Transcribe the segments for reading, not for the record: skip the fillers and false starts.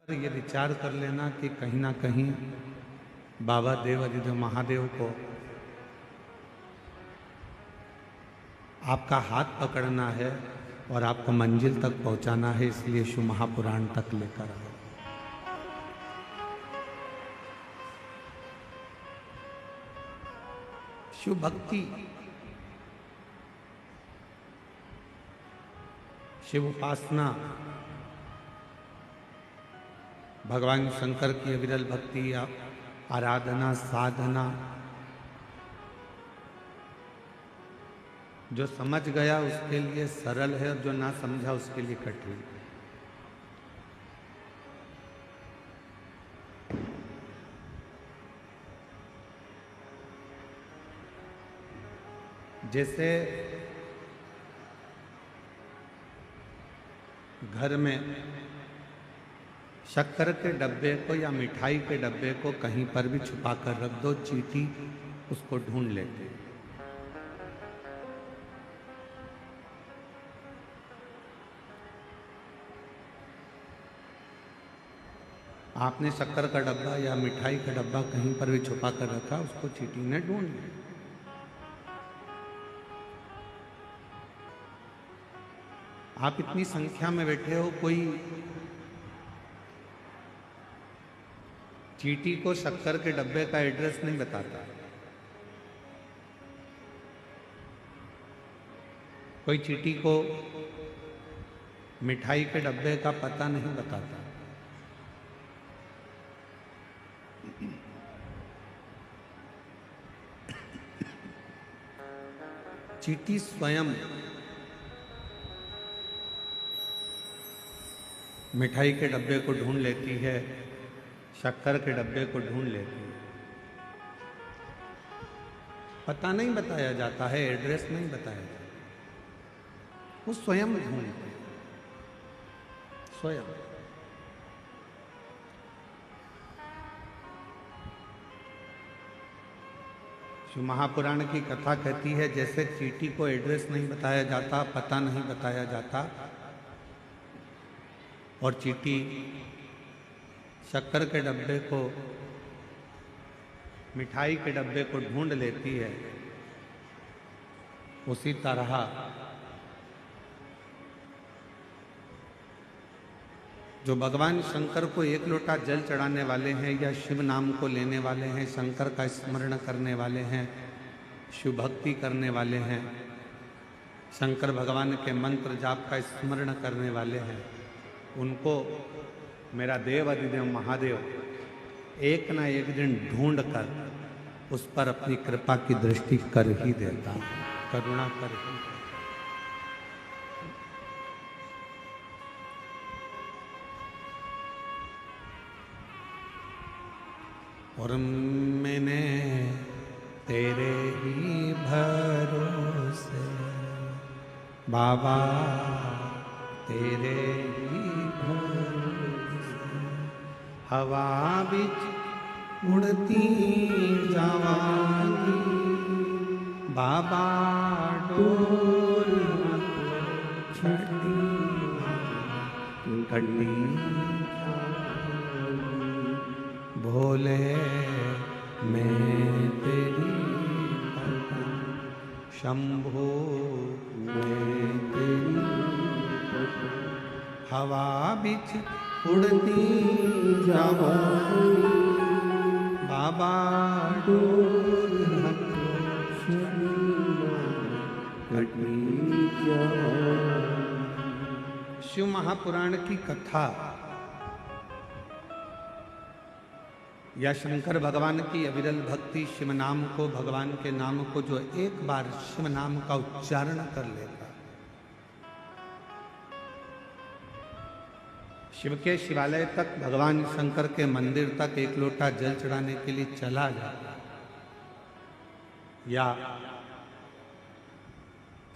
ये विचार कर लेना कि कहीं ना कहीं बाबा देव अधिदेव महादेव को आपका हाथ पकड़ना है और आपको मंजिल तक पहुंचाना है, इसलिए शिव महापुराण तक लेकर आओ। शिव भक्ति, शिव उपासना, भगवान शंकर की अविरल भक्ति, आराधना, साधना, जो समझ गया उसके लिए सरल है और जो ना समझा उसके लिए कठिन है। जैसे घर में शक्कर के डब्बे को या मिठाई के डब्बे को कहीं पर भी छुपा कर रख दो, चींटी उसको ढूंढ लेते। आपने शक्कर का डब्बा या मिठाई का डब्बा कहीं पर भी छुपा कर रखा, उसको चींटी ने ढूंढ लिया। आप इतनी संख्या में बैठे हो, कोई चींटी को शक्कर के डब्बे का एड्रेस नहीं बताता, कोई चींटी को मिठाई के डब्बे का पता नहीं बताता। चींटी स्वयं मिठाई के डब्बे को ढूंढ लेती है, शक्कर के डब्बे को ढूंढ लेती है। पता नहीं बताया जाता है, एड्रेस नहीं बताया जाता, वो स्वयं ढूंढते हैं, स्वयं। शिव महापुराण की कथा कहती है, जैसे चींटी को एड्रेस नहीं बताया जाता, पता नहीं बताया जाता, और चींटी शक्कर के डब्बे को, मिठाई के डब्बे को ढूंढ लेती है, उसी तरह जो भगवान शंकर को एक लोटा जल चढ़ाने वाले हैं या शिव नाम को लेने वाले हैं, शंकर का स्मरण करने वाले हैं, शिव भक्ति करने वाले हैं, शंकर भगवान के मंत्र जाप का स्मरण करने वाले हैं, उनको मेरा देव अधिदेव महादेव एक ना एक दिन ढूंढ कर उस पर अपनी कृपा की दृष्टि कर ही देता है, करुणा कर ही। और मैंने तेरे ही भरोसे बाबा, तेरे ही भरोसे हवा बिच उड़ती जावांगी, बाबा डोर छड़ी कटी भोले मैं तेरी भक्ति, शंभो मैं तेरी भक्ति, हवा बिच उड़ती जावांगी, बाबा डोर कटी जावांगी। शिव महापुराण की कथा या शंकर भगवान की अविरल भक्ति, शिव नाम को, भगवान के नाम को जो एक बार शिव नाम का उच्चारण कर लेता, शिव के शिवालय तक, भगवान शंकर के मंदिर तक एक लोटा जल चढ़ाने के लिए चला जाता, या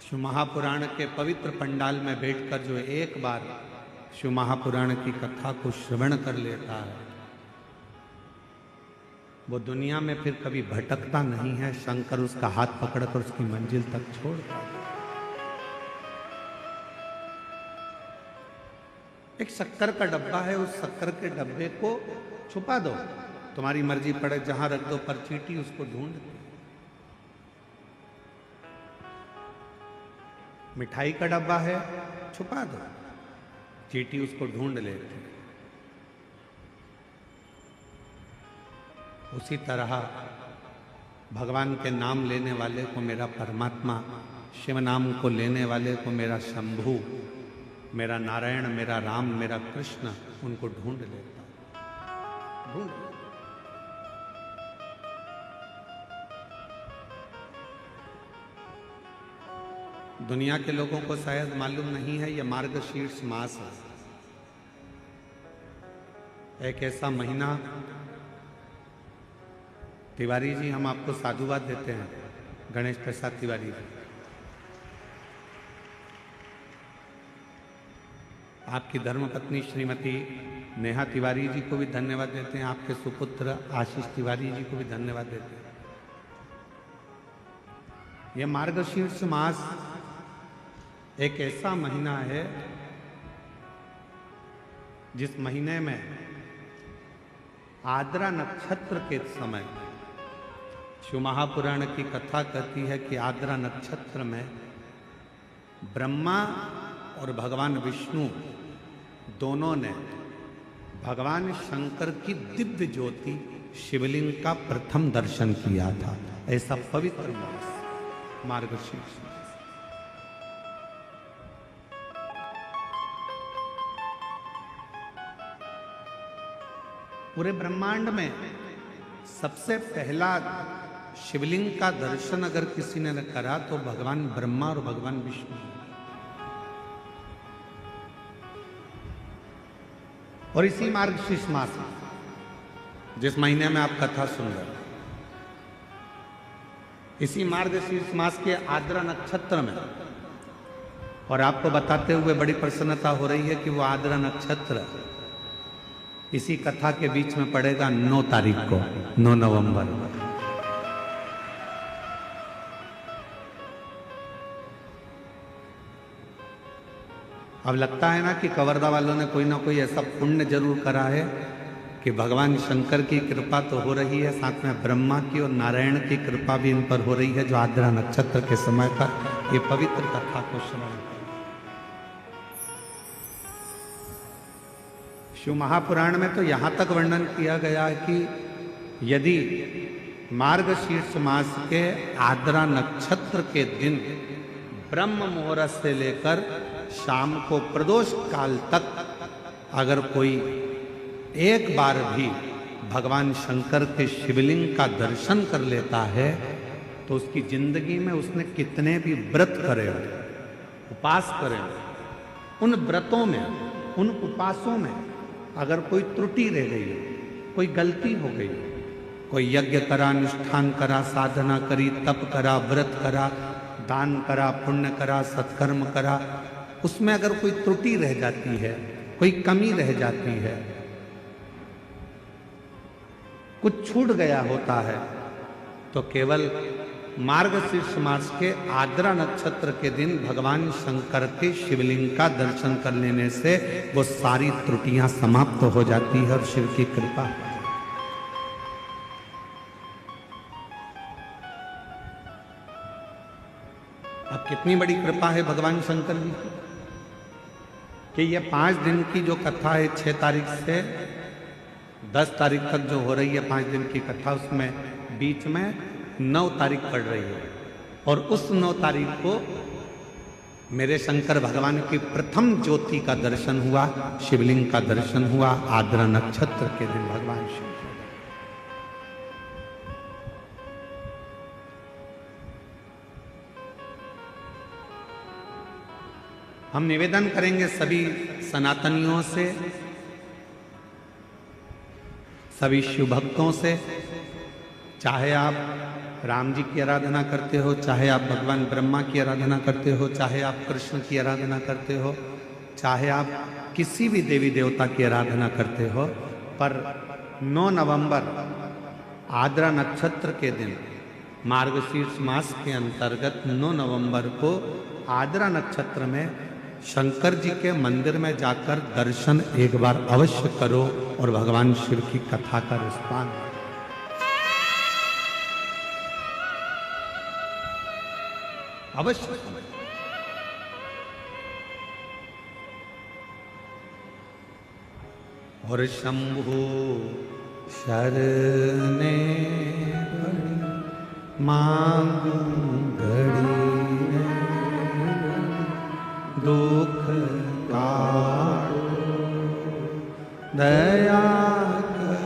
शिव महापुराण के पवित्र पंडाल में बैठकर जो एक बार शिव महापुराण की कथा को श्रवण कर लेता है, वो दुनिया में फिर कभी भटकता नहीं है। शंकर उसका हाथ पकड़कर उसकी मंजिल तक छोड़ता है। एक शक्कर का डब्बा है, उस शक्कर के डब्बे को छुपा दो, तुम्हारी मर्जी पड़े जहां रख दो, पर चींटी उसको ढूंढती। मिठाई का डब्बा है, छुपा दो, चींटी उसको ढूंढ लेती। उसी तरह भगवान के नाम लेने वाले को मेरा परमात्मा, शिव नाम को लेने वाले को मेरा शंभु, मेरा नारायण, मेरा राम, मेरा कृष्ण, उनको ढूंढ लेता, ढूंढ। दुनिया के लोगों को शायद मालूम नहीं है, यह मार्गशीर्ष मास है, एक ऐसा महीना। तिवारी जी, हम आपको साधुवाद देते हैं, गणेश प्रसाद तिवारी जी। आपकी धर्मपत्नी श्रीमती नेहा तिवारी जी को भी धन्यवाद देते हैं, आपके सुपुत्र आशीष तिवारी जी को भी धन्यवाद देते हैं। यह मार्गशीर्ष मास एक ऐसा महीना है जिस महीने में आद्रा नक्षत्र के समय, शिव महापुराण की कथा कहती है कि आद्रा नक्षत्र में ब्रह्मा और भगवान विष्णु दोनों ने भगवान शंकर की दिव्य ज्योति शिवलिंग का प्रथम दर्शन किया था। ऐसा पवित्र मास मार्गशीर्ष। पूरे ब्रह्मांड में सबसे पहला शिवलिंग का दर्शन अगर किसी ने करा तो भगवान ब्रह्मा और भगवान विष्णु। और इसी मार्गशीर्ष मास जिस महीने में आप कथा सुन रहे, इसी मार्गशीर्ष मास के आद्रा नक्षत्र में, और आपको बताते हुए बड़ी प्रसन्नता हो रही है कि वो आद्रा नक्षत्र इसी कथा के बीच में पड़ेगा 9 तारीख को, 9 नवंबर। अब लगता है ना कि कवर्धा वालों ने कोई ना कोई ऐसा पुण्य जरूर करा है कि भगवान शंकर की कृपा तो हो रही है, साथ में ब्रह्मा की और नारायण की कृपा भी इन पर हो रही है, जो आद्रा नक्षत्र के समय पर ये पवित्र कथा को श्रवण। शिव महापुराण में तो यहाँ तक वर्णन किया गया है कि यदि मार्गशीर्ष मास के आद्रा नक्षत्र के दिन ब्रह्म मुहूर्त से लेकर शाम को प्रदोष काल तक अगर कोई एक बार भी भगवान शंकर के शिवलिंग का दर्शन कर लेता है तो उसकी जिंदगी में उसने कितने भी व्रत करे हो, उपास करे हो, उन व्रतों में, उन उपासों में अगर कोई त्रुटि रह गई, कोई गलती हो गई, कोई यज्ञ करा, अनुष्ठान करा, साधना करी, तप करा, व्रत करा, दान करा, पुण्य करा, सत्कर्म करा, उसमें अगर कोई त्रुटि रह जाती है, कोई कमी रह जाती है, कुछ छूट गया होता है, तो केवल मार्गशीर्ष मास के आद्रा नक्षत्र के दिन भगवान शंकर के शिवलिंग का दर्शन कर लेने से वो सारी त्रुटियां समाप्त हो जाती है और शिव की कृपा। अब कितनी बड़ी कृपा है भगवान शंकर जी की कि ये 5 दिन की जो कथा है 6 तारीख से 10 तारीख तक जो हो रही है 5 दिन की कथा, उसमें बीच में 9 तारीख पड़ रही है, और उस 9 तारीख को मेरे शंकर भगवान की प्रथम ज्योति का दर्शन हुआ, शिवलिंग का दर्शन हुआ आद्रा नक्षत्र के दिन भगवान शिव। हम निवेदन करेंगे सभी सनातनियों से, सभी शिव भक्तों से, चाहे आप राम जी की आराधना करते हो, चाहे आप भगवान ब्रह्मा की आराधना करते हो, चाहे आप कृष्ण की आराधना करते हो, चाहे आप किसी भी देवी देवता की आराधना करते हो, पर 9 नवंबर आद्रा नक्षत्र के दिन मार्गशीर्ष मास के अंतर्गत 9 नवंबर को आद्रा नक्षत्र में शंकर जी के मंदिर में जाकर दर्शन एक बार अवश्य करो और भगवान शिव की कथा का रिस्पान अवश्य। और शंभु शरणे मांगू घड़ी दुख काटो दया कर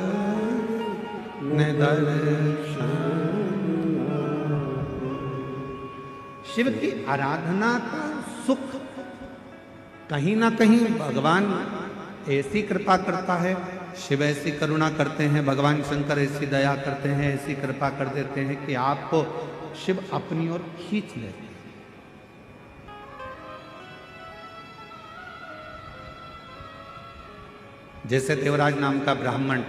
दर्शन। शिव की आराधना का सुख कहीं ना कहीं भगवान ऐसी कृपा करता है, शिव ऐसी करुणा करते हैं, भगवान शंकर ऐसी दया करते हैं, ऐसी कृपा कर देते हैं कि आपको शिव अपनी ओर खींच लेते हैं। जैसे देवराज नाम का ब्राह्मण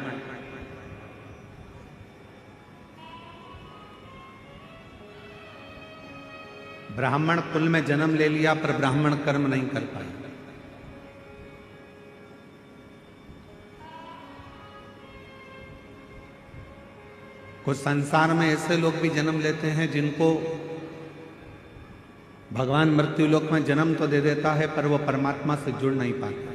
कुल में जन्म ले लिया पर ब्राह्मण कर्म नहीं कर पाए। कुछ संसार में ऐसे लोग भी जन्म लेते हैं जिनको भगवान मृत्यु लोक में जन्म तो दे देता है पर वो परमात्मा से जुड़ नहीं पाते।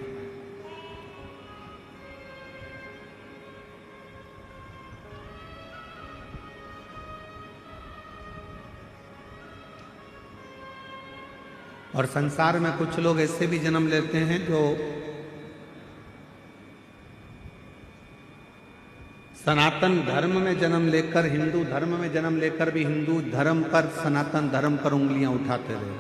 और संसार में कुछ लोग ऐसे भी जन्म लेते हैं जो सनातन धर्म में जन्म लेकर, हिंदू धर्म में जन्म लेकर भी हिंदू धर्म पर, सनातन धर्म पर उंगलियां उठाते रहे।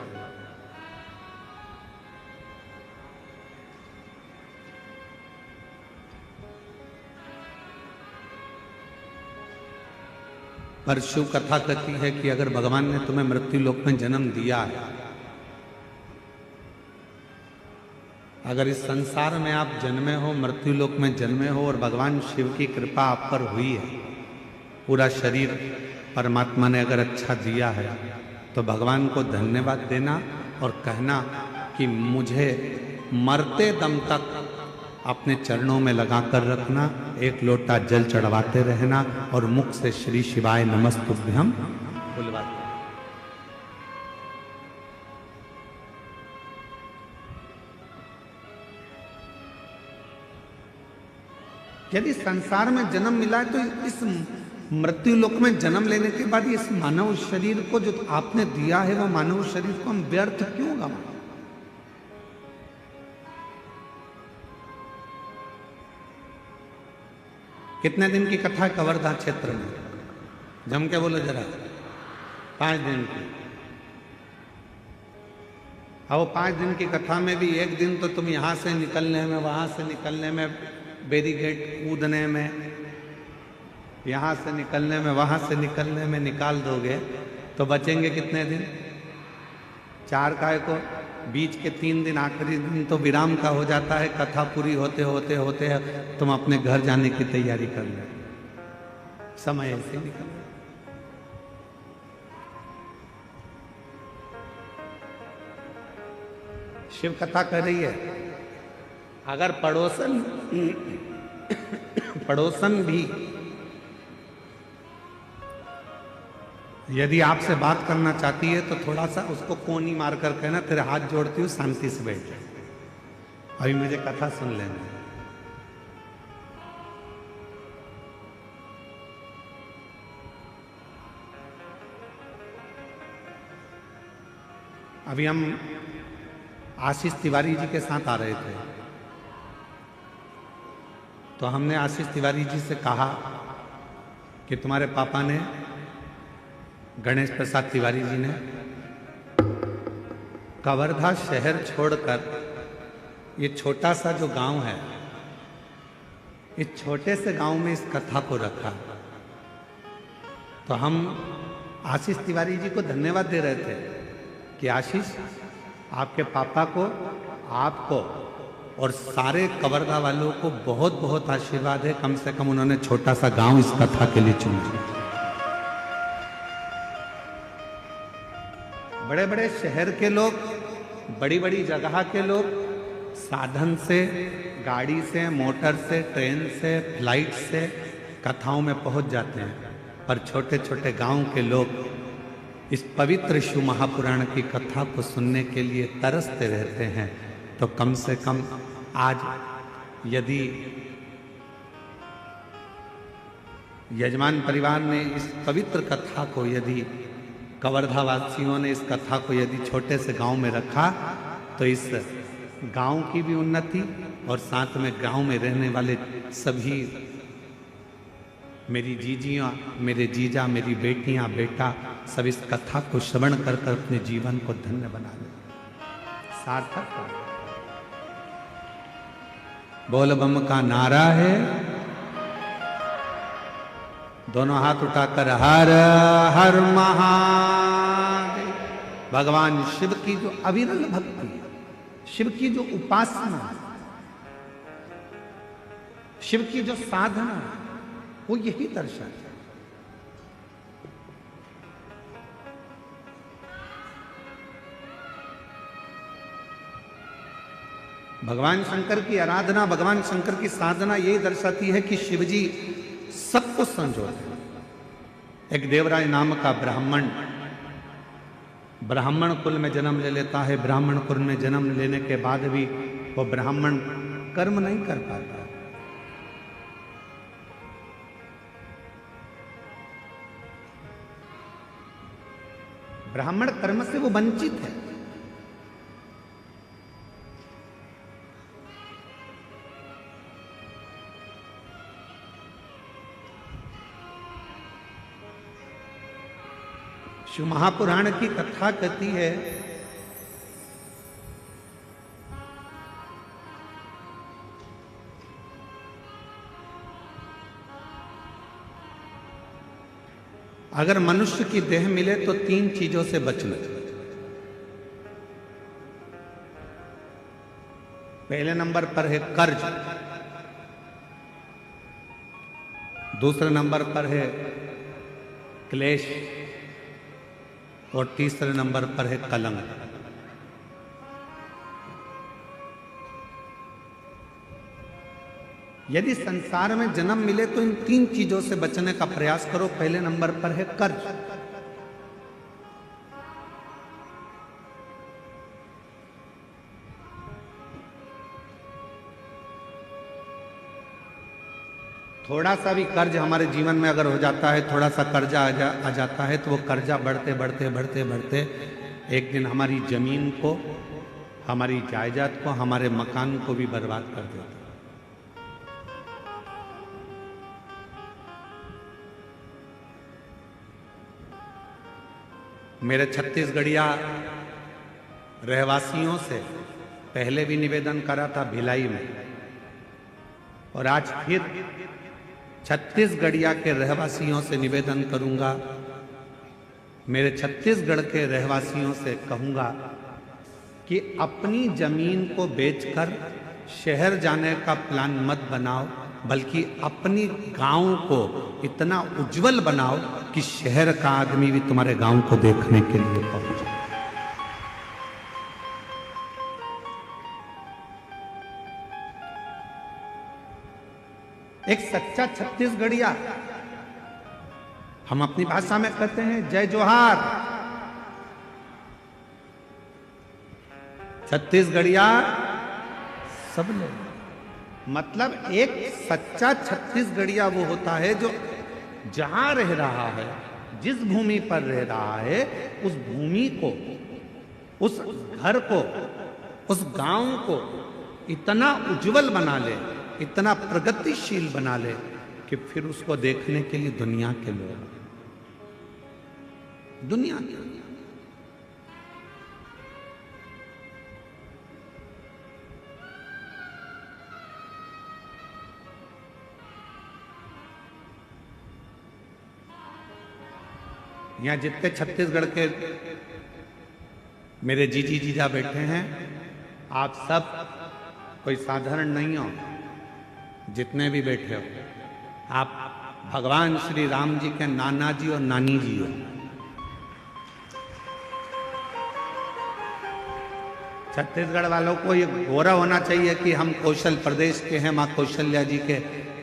पर शिव कथा कहती है कि अगर भगवान ने तुम्हें मृत्यु लोक में जन्म दिया है, अगर इस संसार में आप जन्मे हो, मृत्यु लोक में जन्मे हो और भगवान शिव की कृपा आप पर हुई है, पूरा शरीर परमात्मा ने अगर अच्छा दिया है, तो भगवान को धन्यवाद देना और कहना कि मुझे मरते दम तक अपने चरणों में लगाकर रखना, एक लोटा जल चढ़वाते रहना और मुख से श्री शिवाय नमस्तुभ्यम बुलवाते। यदि संसार में जन्म मिला है तो इस मृत्यु लोक में जन्म लेने के बाद इस मानव शरीर को जो आपने दिया है, वो मानव शरीर को हम व्यर्थ क्यों गवाएं? कितने दिन की कथा है कवर्धा क्षेत्र में? जम के बोलो जरा। 5 दिन की। अब 5 दिन की कथा में भी एक दिन तो तुम यहां से निकलने में, वहां से निकलने में, बैरिकेड कूदने में, यहां से निकलने में, वहां से निकलने में निकाल दोगे तो बचेंगे कितने दिन? 4 काय को बीच के 3 दिन, आखिरी दिन तो विराम का हो जाता है। कथा पूरी होते होते होते तुम अपने घर जाने की तैयारी कर लो, समय ऐसे निकल। शिव कथा कह रही है अगर पड़ोसन भी यदि आपसे बात करना चाहती है तो थोड़ा सा उसको कोनी मारकर कहना तेरे हाथ जोड़ती हूँ, शांति से बैठ जाए, अभी मुझे कथा सुन लेना। अभी हम आशीष तिवारी जी के साथ आ रहे थे तो हमने आशीष तिवारी जी से कहा कि तुम्हारे पापा ने, गणेश प्रसाद तिवारी जी ने, कवर्धा शहर छोड़कर ये छोटा सा जो गांव है, इस छोटे से गांव में इस कथा को रखा। तो हम आशीष तिवारी जी को धन्यवाद दे रहे थे कि आशीष, आपके पापा को, आपको और सारे कवर्धा वालों को बहुत बहुत आशीर्वाद है, कम से कम उन्होंने छोटा सा गांव इस कथा के लिए चुना। बड़े बड़े शहर के लोग बड़ी बड़ी जगह के लोग साधन से, गाड़ी से, मोटर से, ट्रेन से, फ्लाइट से कथाओं में पहुंच जाते हैं, पर छोटे छोटे गांव के लोग इस पवित्र शिव महापुराण की कथा को सुनने के लिए तरसते रहते हैं। तो कम से कम आज यदि यजमान परिवार ने इस पवित्र कथा को, यदि कवर्धा वासियों ने इस कथा को यदि छोटे से गांव में रखा, तो इस गांव की भी उन्नति और साथ में गांव में रहने वाले सभी, मेरी जीजियाँ, मेरे जीजा, मेरी बेटियां, बेटा, सब इस कथा को श्रवण कर कर अपने जीवन को धन्य बना ले, सार्थक हो। बोल बम का नारा है, दोनों हाथ उठाकर हर हर महादेव। भगवान शिव की जो अविरल भक्ति है, शिव की जो उपासना, शिव की जो साधना, वो यही दर्शाता है। भगवान शंकर की आराधना, भगवान शंकर की साधना यही दर्शाती है कि शिवजी सब कुछ संजोते हैं। एक देवराज नाम का ब्राह्मण कुल में जन्म ले लेता है। ब्राह्मण कुल में जन्म लेने के बाद भी वो ब्राह्मण कर्म नहीं कर पाता। ब्राह्मण कर्म से वो वंचित है। शिव महापुराण की कथा कहती है अगर मनुष्य की देह मिले तो 3 चीजों से बचना। पहले नंबर पर है कर्ज, दूसरे नंबर पर है क्लेश और तीसरे नंबर पर है कलंक। यदि संसार में जन्म मिले तो इन 3 चीजों से बचने का प्रयास करो। पहले नंबर पर है कर्ज। थोड़ा सा भी कर्ज हमारे जीवन में अगर हो जाता है, थोड़ा सा कर्जा आ जाता है, तो वो कर्जा बढ़ते बढ़ते बढ़ते बढ़ते एक दिन हमारी जमीन को, हमारी जायदाद को, हमारे मकान को भी बर्बाद कर देता है। मेरे छत्तीसगढ़िया रहवासियों से पहले भी निवेदन करा था भिलाई में, और आज फिर छत्तीसगढ़िया के रहवासियों से निवेदन करूंगा, मेरे छत्तीसगढ़ के रहवासियों से कहूंगा कि अपनी जमीन को बेचकर शहर जाने का प्लान मत बनाओ, बल्कि अपनी गांव को इतना उज्जवल बनाओ कि शहर का आदमी भी तुम्हारे गांव को देखने के लिए पहुंचे। एक सच्चा छत्तीसगढ़िया, हम अपनी भाषा में कहते हैं जय जोहार। छत्तीसगढ़िया सब लोग, मतलब एक सच्चा छत्तीसगढ़िया वो होता है जो जहां रह रहा है, जिस भूमि पर रह रहा है, उस भूमि को, उस घर को, उस गांव को इतना उज्जवल बना ले, इतना प्रगतिशील बना ले कि फिर उसको देखने के लिए दुनिया के लोग, दुनिया के यहाँ जितने छत्तीसगढ़ के मेरे जीजी जीजा बैठे हैं, आप सब कोई साधारण नहीं हो। जितने भी बैठे हो, आप भगवान श्री राम जी के नाना जी और नानी जी हो। छत्तीसगढ़ वालों को ये गौरव होना चाहिए कि हम कौशल प्रदेश के हैं, माँ कौशल्या जी के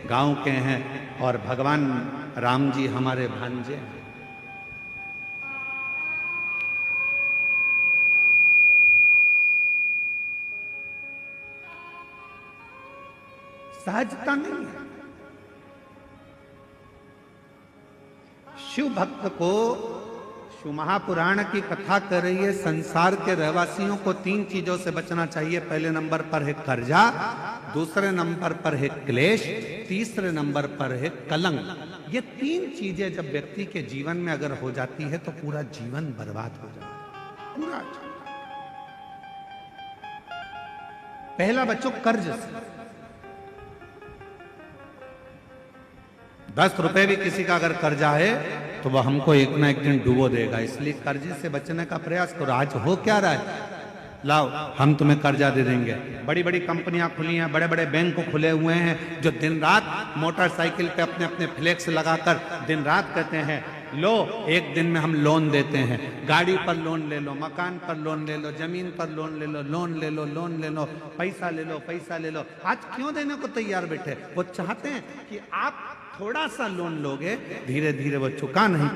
गांव के हैं और भगवान राम जी हमारे भांजे हैं। सहजता नहीं है। शिव भक्त को शिव महापुराण की कथा कर रही है, संसार के रहवासियों को 3 चीजों से बचना चाहिए। पहले नंबर पर है कर्जा, दूसरे नंबर पर है क्लेश, तीसरे नंबर पर है कलंक। ये 3 चीजें जब व्यक्ति के जीवन में अगर हो जाती है तो पूरा जीवन बर्बाद हो जाता है, पूरा। पहला बच्चों कर्ज से। 10 रुपए भी किसी का अगर कर्जा है तो वह हमको एक ना एक दिन डुबो देगा, इसलिए कर्जे से बचने का प्रयास करो। आज हो क्या रहा है, लाओ हम तुम्हें कर्जा दे देंगे। बड़ी बड़ी कंपनियां खुली हैं, बड़े बड़े बैंक खुले हुए हैं, जो दिन रात मोटरसाइकिल पे अपने अपने फ्लेक्स लगाकर दिन रात कहते हैं लो एक दिन में हम लोन देते हैं। गाड़ी पर लोन ले लो, मकान पर लोन ले लो, जमीन पर लोन ले लो, लोन ले लो, लोन ले लो, पैसा ले लो, पैसा ले लो। आज क्यों देने को तैयार बैठे? वो चाहते हैं कि आप थोड़ा सा लोन लोगे, धीरे धीरे वो चुका नहीं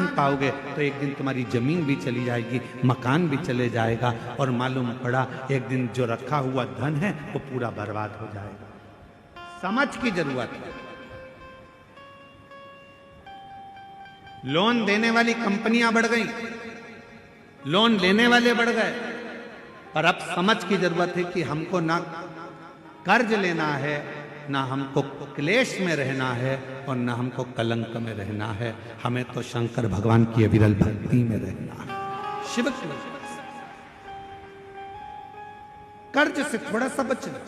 पाओगे तो एक दिन तुम्हारी जमीन भी चली जाएगी, मकान भी चले जाएगा और मालूम पड़ा एक दिन जो रखा हुआ धन है वो पूरा बर्बाद हो जाएगा। समझ की जरूरत है। लोन देने वाली कंपनियां बढ़ गई, लोन लेने वाले बढ़ गए, पर अब समझ की जरूरत है कि हमको ना कर्ज लेना है, ना हमको क्लेश में रहना है और ना हमको कलंक में रहना है। हमें तो शंकर भगवान की अविरल भक्ति में रहना है, शिव की। कर्ज से थोड़ा सा बचना,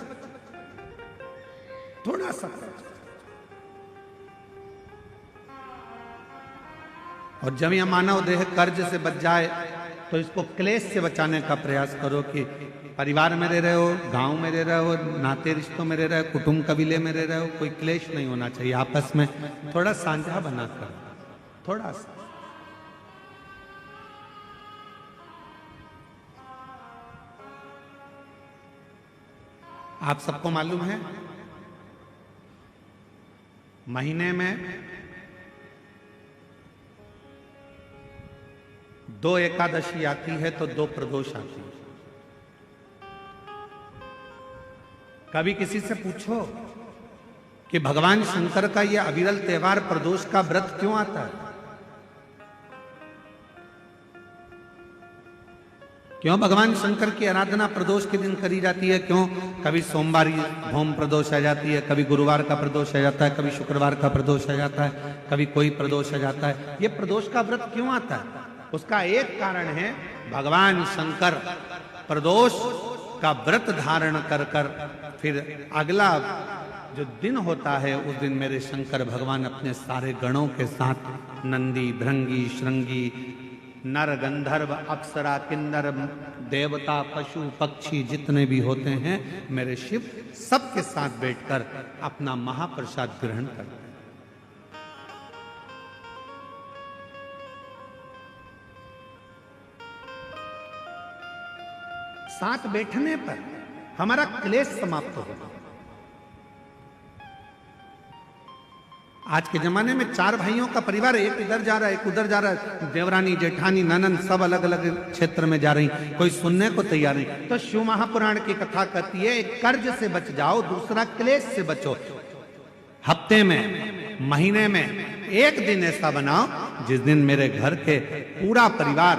थोड़ा सा। और जब यह मानव देह कर्ज से बच जाए तो इसको क्लेश से बचाने का प्रयास करो कि परिवार में रह रहे हो, गांव में रह रहे हो, नाते रिश्तों में रह रहे हो, कुटुंब कबीले में रह रहे हो, कोई क्लेश नहीं होना चाहिए। आपस में थोड़ा साझा बनाकर, थोड़ा सा। आप सबको मालूम है महीने में 2 एकादशी आती है तो 2 प्रदोष आती है। कभी किसी से पूछो कि भगवान शंकर का यह अविरल त्योहार प्रदोष का व्रत क्यों आता है? क्यों भगवान शंकर की आराधना प्रदोष के दिन करी जाती है? क्यों? कभी सोमवार भौम प्रदोष आ जाती है, कभी गुरुवार का प्रदोष आ जाता है, कभी शुक्रवार का प्रदोष आ जाता है, कभी कोई प्रदोष आ जाता है। यह प्रदोष का व्रत क्यों आता है? उसका एक कारण है, भगवान शंकर प्रदोष का व्रत धारण कर कर फिर अगला जो दिन होता है उस दिन मेरे शंकर भगवान अपने सारे गणों के साथ नंदी, भृंगी, श्रृंगी, नर, गंधर्व, अप्सरा, किन्नर, देवता, पशु, पक्षी जितने भी होते हैं मेरे शिव सबके साथ बैठकर अपना महाप्रसाद ग्रहण करते हैं। साथ बैठने पर हमारा क्लेश समाप्त होगा। आज के जमाने में 4 भाइयों का परिवार, एक इधर जा रहा है, एक उधर जा रहा है, देवरानी, जेठानी, ननन सब अलग अलग क्षेत्र में जा रही, कोई सुनने को तैयार नहीं। तो शिव महापुराण की कथा कहती है एक कर्ज से बच जाओ, दूसरा क्लेश से बचो। हफ्ते में, महीने में एक दिन ऐसा बनाओ जिस दिन मेरे घर के पूरा परिवार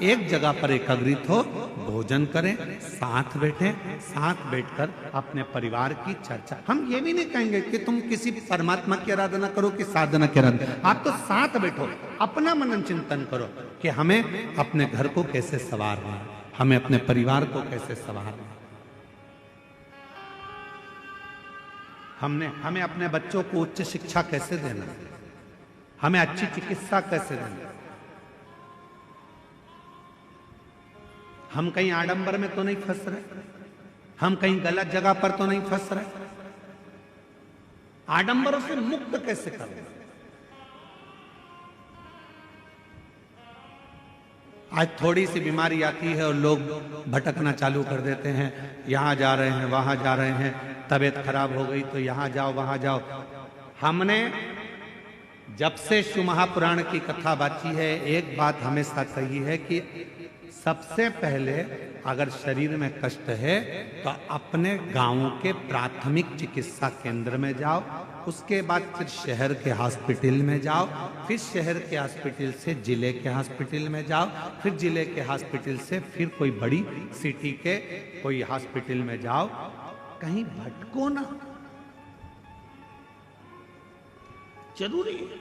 एक जगह पर एकत्रित हो, भोजन करें, साथ बैठें, साथ बैठकर अपने परिवार की चर्चा। हम ये भी नहीं कहेंगे कि तुम किसी परमात्मा की आराधना करो कि साधना की आराधना, आप तो साथ बैठो, अपना मनन चिंतन करो कि हमें अपने घर को कैसे संवारना है, हमें अपने परिवार को कैसे संवारना है, हमें अपने बच्चों को उच्च शिक्षा कैसे देना है, हमें अच्छी चिकित्सा कैसे देना। हम कहीं आडंबर में तो नहीं फंस रहे, हम कहीं गलत जगह पर तो नहीं फंस रहे। आडंबरों से मुक्त कैसे करें? आज थोड़ी सी बीमारी आती है और लोग भटकना चालू कर देते हैं, यहाँ जा रहे हैं वहाँ जा रहे हैं, तबीयत खराब हो गई तो यहाँ जाओ वहाँ जाओ। हमने जब से शिव महापुराण की कथा बाची है एक बात हमेशा कही है कि सबसे पहले अगर शरीर में कष्ट है तो अपने गांव के प्राथमिक चिकित्सा केंद्र में जाओ, उसके बाद फिर शहर के हॉस्पिटल में जाओ, फिर शहर के हॉस्पिटल से जिले के हॉस्पिटल में जाओ, फिर जिले के हॉस्पिटल से फिर कोई बड़ी सिटी के कोई हॉस्पिटल में जाओ। कहीं भटको ना, जरूरी है।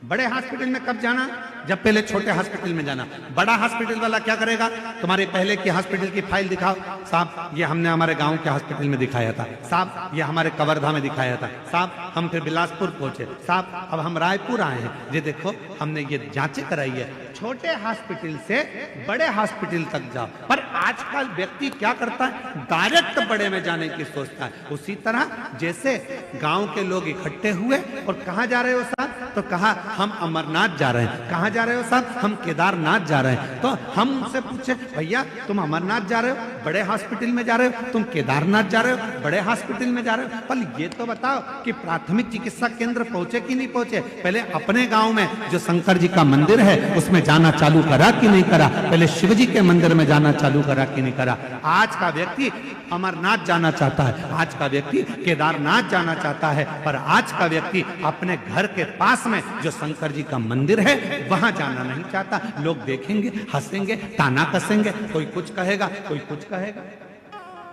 बड़े हॉस्पिटल में कब जाना? जब पहले छोटे हॉस्पिटल में जाना। बड़ा हॉस्पिटल वाला क्या करेगा? तुम्हारे पहले की हॉस्पिटल की फाइल दिखाओ, साहब ये हमने हमारे गांव के हॉस्पिटल में दिखाया था, साहब ये हमारे कवर्धा में दिखाया था, साहब हम फिर बिलासपुर पहुंचे, साहब अब हम रायपुर आए हैं, ये देखो हमने ये जांचें कराई है। छोटे हॉस्पिटल से बड़े हॉस्पिटल तक जाओ। पर आजकल व्यक्ति क्या करता है? डायरेक्ट बड़े में जाने की सोचता है। उसी तरह जैसे गांव के लोग इकट्ठे हुए और कहाँ जा रहे हो साहब? तो कहा हम अमरनाथ जा रहे हैं। कहाँ जा रहे हो साहब? हम केदारनाथ जा रहे हैं। तो हम उनसे पूछे भैया तुम अमरनाथ जा रहे हो, बड़े हॉस्पिटल में जा रहे हो, तुम केदारनाथ जा रहे हो, बड़े हॉस्पिटल में जा रहे हो। पर ये तो बताओ कि प्राथमिक चिकित्सा केंद्र पहुंचे कि नहीं पहुंचे? पहले अपने गांव में जो शंकर जी का मंदिर है उसमें जाना चालू करा कि नहीं करा? पहले शिव जी के मंदिर में जाना चालू करा कि नहीं करा? आज का व्यक्ति अमरनाथ जाना चाहता है, आज का व्यक्ति केदारनाथ जाना चाहता है, पर आज का व्यक्ति अपने घर के पास में जो शंकर जी का मंदिर है वहां जाना नहीं चाहता। लोग देखेंगे, हंसेंगे, ताना कसेंगे, कोई कुछ कहेगा, कोई कुछ कहेगा।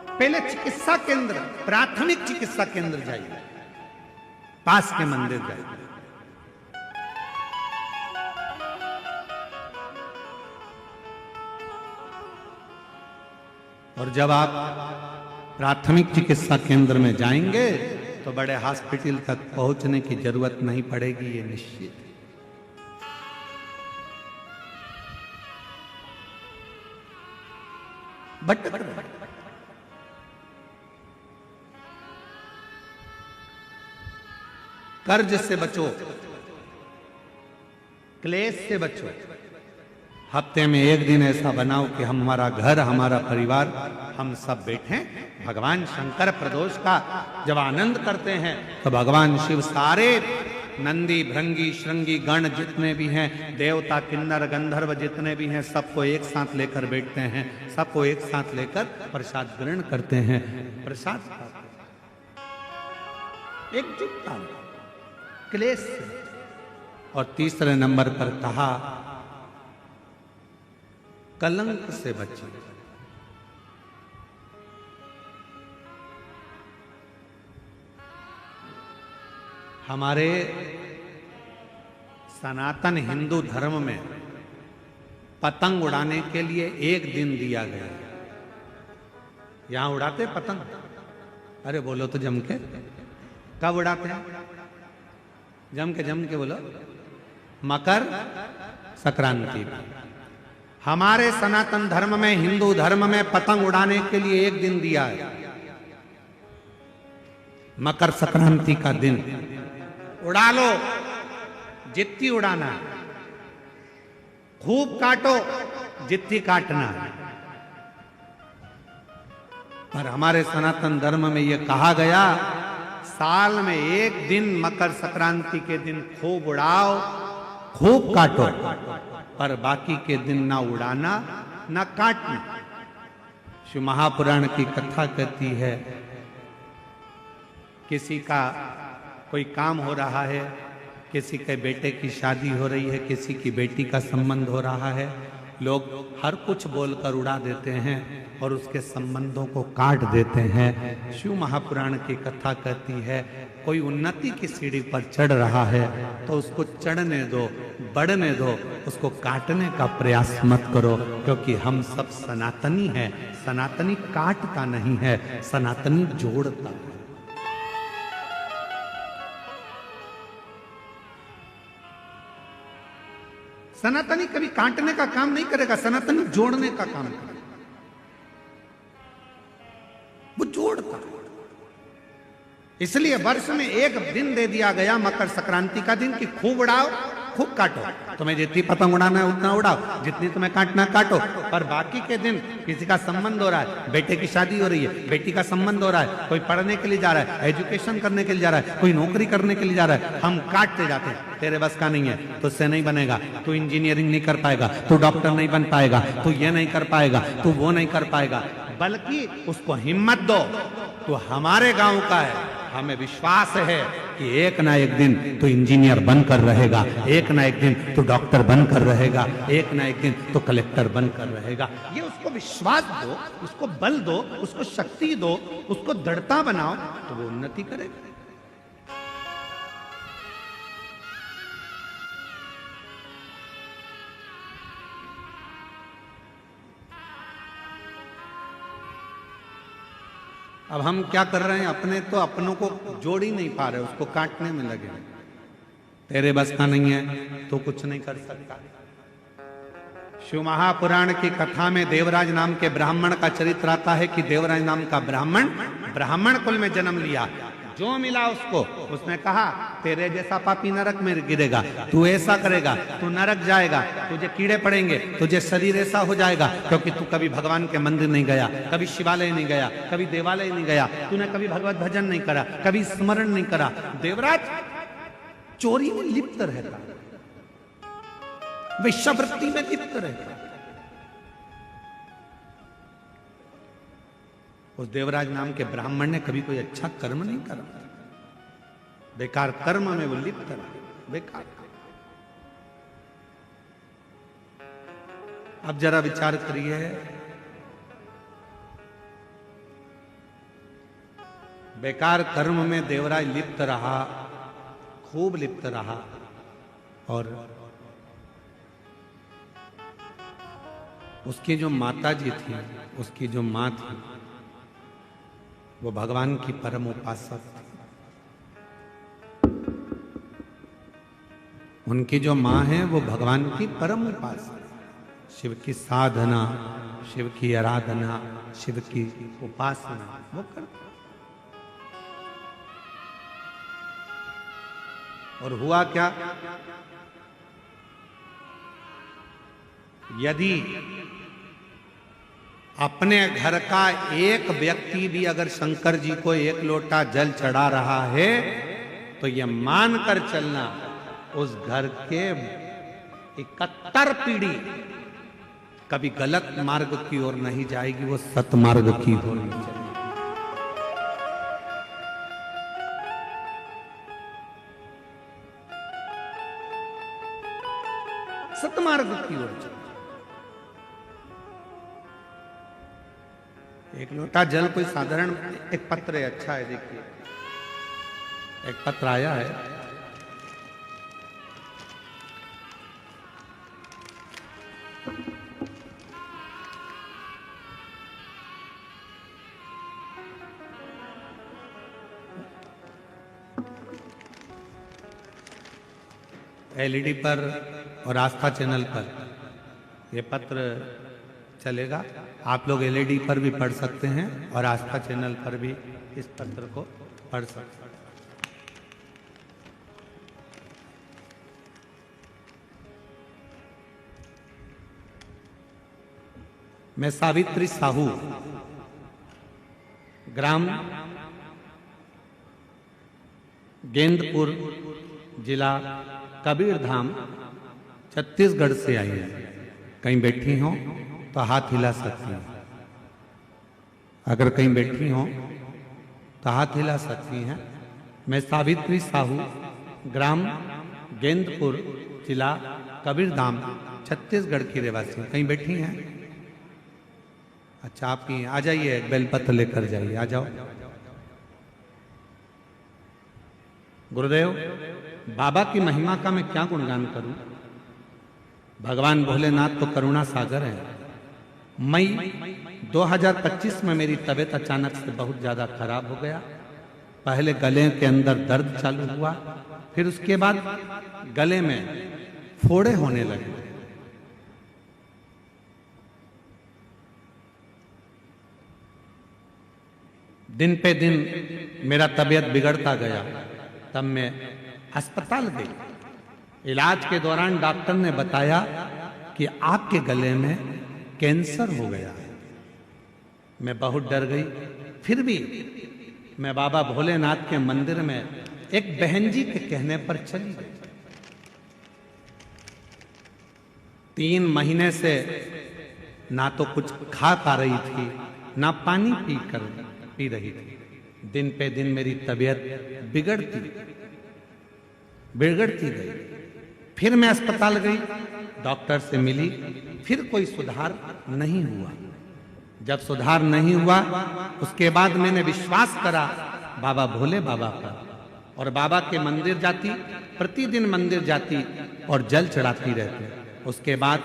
पहले चिकित्सा केंद्र, प्राथमिक चिकित्सा केंद्र जाइए, पास के मंदिर जाइए। और जब आप प्राथमिक चिकित्सा केंद्र में जाएंगे तो बड़े हॉस्पिटल तक पहुंचने की जरूरत नहीं पड़ेगी, ये निश्चित। कर्ज से बचो, क्लेश से बचो। हफ्ते में एक दिन ऐसा बनाओ कि हम हमारा घर, हमारा परिवार, हम सब बैठे भगवान शंकर प्रदोष का जब आनंद करते हैं तो भगवान शिव सारे नंदी भृंगी श्रृंगी गण जितने भी हैं, देवता किन्नर गंधर्व जितने भी हैं, सबको एक साथ लेकर बैठते हैं, सबको एक साथ लेकर प्रसाद ग्रहण करते हैं, प्रसाद एकजुटता, क्लेश से। और तीसरे नंबर पर कहा कलंक से बचे। हमारे सनातन हिंदू धर्म में पतंग उड़ाने के लिए एक दिन दिया गया। यहां उड़ाते पतंग? अरे बोलो तो जम के। कब उड़ाते हैं? जम के बोलो। मकर संक्रांति। हमारे सनातन धर्म में, हिंदू धर्म में पतंग उड़ाने के लिए एक दिन दिया है, मकर संक्रांति का दिन। उड़ा लो जितनी उड़ाना, खूब काटो जितनी काटना। पर हमारे सनातन धर्म में यह कहा गया साल में एक दिन मकर संक्रांति के दिन खूब उड़ाओ, खूब काटो, पर बाकी के दिन ना उड़ाना ना काटना। शिव महापुराण की कथा कहती है किसी का कोई काम हो रहा है, किसी के बेटे की शादी हो रही है, किसी की बेटी का संबंध हो रहा है, लोग हर कुछ बोलकर उड़ा देते हैं और उसके संबंधों को काट देते हैं। शिव महापुराण की कथा कहती है कोई उन्नति की सीढ़ी पर चढ़ रहा है तो उसको चढ़ने दो, बढ़ने दो, उसको काटने का प्रयास मत करो, क्योंकि हम सब सनातनी हैं। सनातनी काटता नहीं है, सनातनी जोड़ता है। सनातनी कभी काटने का काम नहीं करेगा, सनातनी जोड़ने का काम करेगा। वो जोड़ता है। इसलिए वर्ष में एक दिन दे दिया गया मकर संक्रांति का दिन कि खूब उड़ाओ, खूब काटो, तुम्हें जितनी पतंग उड़ाना है उतना उड़ाओ, जितनी तुम्हें काटना काटो, पर बाकी के दिन किसी का संबंध हो रहा है, बेटे की शादी हो रही है, बेटी का संबंध हो रहा है, कोई पढ़ने के लिए जा रहा है, एजुकेशन करने के लिए जा रहा है, कोई नौकरी करने के लिए जा रहा है, हम काटते जाते हैं। तेरे बस का नहीं है, तुझसे नहीं बनेगा, तू इंजीनियरिंग नहीं कर पाएगा, तू डॉक्टर नहीं बन पाएगा, तू ये नहीं कर पाएगा, तू वो नहीं कर पाएगा, बल्कि उसको हिम्मत दो, तू हमारे गांव का है, हमें विश्वास है कि एक ना एक दिन तो इंजीनियर बनकर रहेगा, एक ना एक दिन तो डॉक्टर बनकर रहेगा, एक ना एक दिन तो कलेक्टर बनकर रहेगा। ये उसको विश्वास दो, उसको बल दो, उसको शक्ति दो, उसको दृढ़ता बनाओ, तो वो उन्नति करेगा। अब हम क्या कर रहे हैं, अपने तो अपनों को जोड़ ही नहीं पा रहे, उसको काटने में लगे। तेरे बस का नहीं है तो कुछ नहीं कर सकता। शिव महापुराण की कथा में देवराज नाम के ब्राह्मण का चरित्र आता है कि देवराज नाम का ब्राह्मण कुल में जन्म लिया, जो मिला उसको उसने कहा तेरे जैसा पापी नरक में गिरेगा, तू ऐसा करेगा, तू नरक जाएगा, तुझे कीड़े पड़ेंगे, तुझे शरीर ऐसा हो जाएगा, क्योंकि तू कभी भगवान के मंदिर नहीं गया, कभी शिवालय नहीं गया, कभी देवालय नहीं गया, तूने कभी भगवत भजन नहीं करा, कभी स्मरण नहीं करा। देवराज चोरी में लिप्त रहता, वेश्यावृत्ति में लिप्त रहता। उस देवराज नाम के ब्राह्मण ने कभी कोई अच्छा कर्म नहीं करा, बेकार कर्म में वो लिप्त रहा, बेकार। अब जरा विचार करिए, बेकार कर्म में देवराज लिप्त रहा, खूब लिप्त रहा, और उसकी जो माता जी थी, उसकी जो मां थी, वो भगवान की परम उपासक थी। उनकी जो मां है वो भगवान की परम उपासक, शिव की साधना, शिव की आराधना, शिव की उपासना वो करते। और हुआ क्या, यदि अपने घर का एक व्यक्ति भी अगर शंकर जी को एक लोटा जल चढ़ा रहा है तो यह मानकर चलना उस घर के 71 पीढ़ी कभी गलत मार्ग की ओर नहीं जाएगी, वो सतमार्ग की ओर नहीं जाएगी। सतमार्ग की ओर जाएगी। एक लोटा जल कोई साधारण, एक पत्र है, अच्छा है, देखिए एक पत्र आया है, एलईडी पर और आस्था चैनल पर ये पत्र चलेगा। आप लोग एलईडी पर भी पढ़ सकते हैं और आस्था चैनल पर भी इस पत्र को पढ़ सकते हैं। मैं सावित्री साहू, ग्राम गेंदपुर, जिला कबीरधाम, छत्तीसगढ़ से आई है। कहीं बैठी हो तो हाथ हिला सकती हैं, अगर कहीं बैठी हो तो हाथ हिला सकती हैं। मैं सावित्री साहू, ग्राम गेंदपुर, जिला कबीरधाम, छत्तीसगढ़ की रहवासी हूं। कहीं बैठी हैं? अच्छा, आपकी आ जाइए, बेलपत्र लेकर जाइए, आ जाओ। गुरुदेव, बाबा की महिमा का मैं क्या गुणगान करूं। भगवान भोलेनाथ तो करुणा सागर है। मई 2025 में मेरी तबीयत अचानक से बहुत ज्यादा खराब हो गया। पहले गले के अंदर दर्द चालू हुआ, फिर उसके बाद गले में फोड़े होने लगे। दिन पे दिन मेरा तबीयत बिगड़ता गया। तब मैं अस्पताल गई। इलाज के दौरान डॉक्टर ने बताया कि आपके गले में कैंसर हो गया है। मैं बहुत डर गई। फिर भी मैं बाबा भोलेनाथ के मंदिर में एक बहन जी के कहने पर चली गई। 3 महीने से ना तो कुछ खा पा रही थी, ना पानी पी रही थी। दिन पे दिन मेरी तबीयत बिगड़ती गई। फिर मैं अस्पताल गई, डॉक्टर से मिली, फिर कोई सुधार नहीं हुआ। जब सुधार नहीं हुआ, उसके बाद मैंने विश्वास करा बाबा भोले बाबा पर, और बाबा के मंदिर जाती, प्रतिदिन मंदिर जाती और जल चढ़ाती रहती। उसके बाद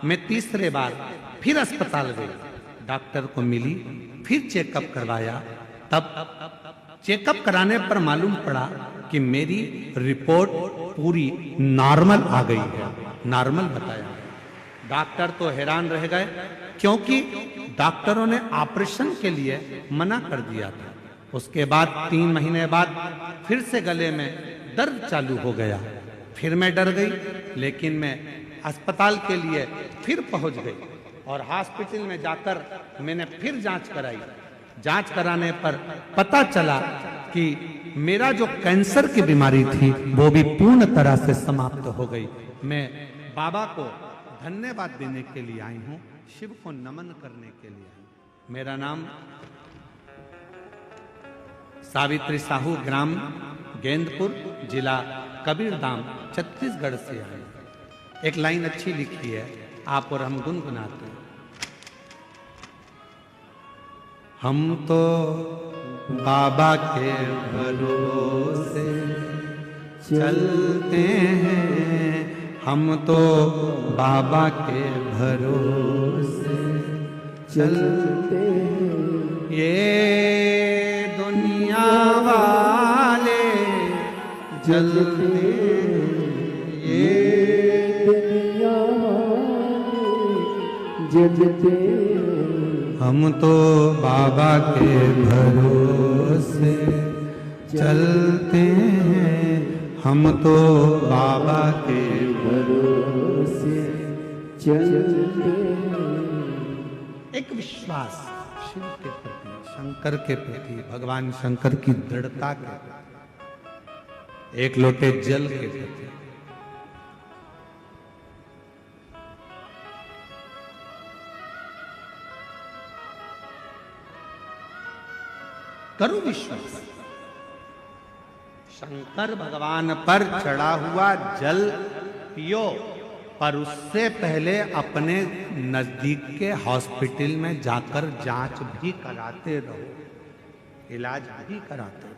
मैं तीसरे बार फिर अस्पताल गई, डॉक्टर को मिली, फिर चेकअप करवाया। तब चेकअप कराने पर मालूम पड़ा कि मेरी रिपोर्ट पूरी नॉर्मल आ गई है, नॉर्मल बताया। डॉक्टर तो हैरान रह गए, क्योंकि डॉक्टरों ने ऑपरेशन के लिए मना कर दिया था। उसके बाद 3 महीने बाद फिर से गले में दर्द चालू हो गया। फिर मैं डर गई, लेकिन मैं अस्पताल के लिए फिर पहुंच गई और हॉस्पिटल में जाकर मैंने फिर जांच कराई। जांच कराने पर पता चला कि मेरा जो कैंसर की बीमारी थी वो भी पूर्ण तरह से समाप्त हो गई। मैं बाबा को धन्यवाद देने के लिए आई हूँ, शिव को नमन करने के लिए आई हूँ। मेरा नाम सावित्री साहू, ग्राम गेंदपुर, जिला कबीरधाम, छत्तीसगढ़ से आई। एक लाइन अच्छी लिखी है, आप और हम गुनगुनाते हैं। हम तो बाबा के भरोसे चलते हैं, हम तो बाबा के भरोसे चलते हैं। ये दुनिया वाले जलते हैं, ये दुनिया वाले जलते हैं। हम तो बाबा के भरोसे चलते हैं, हम तो बाबा के भरोसे चलते हैं। एक विश्वास शिव के प्रति, शंकर के प्रति, भगवान शंकर की दृढ़ता के प्रति, एक लोटे जल के प्रति। करो विश्वास। शंकर भगवान पर चढ़ा हुआ जल पियो, पर उससे पहले अपने नजदीक के हॉस्पिटल में जाकर जांच भी कराते रहो, इलाज भी कराते रहो।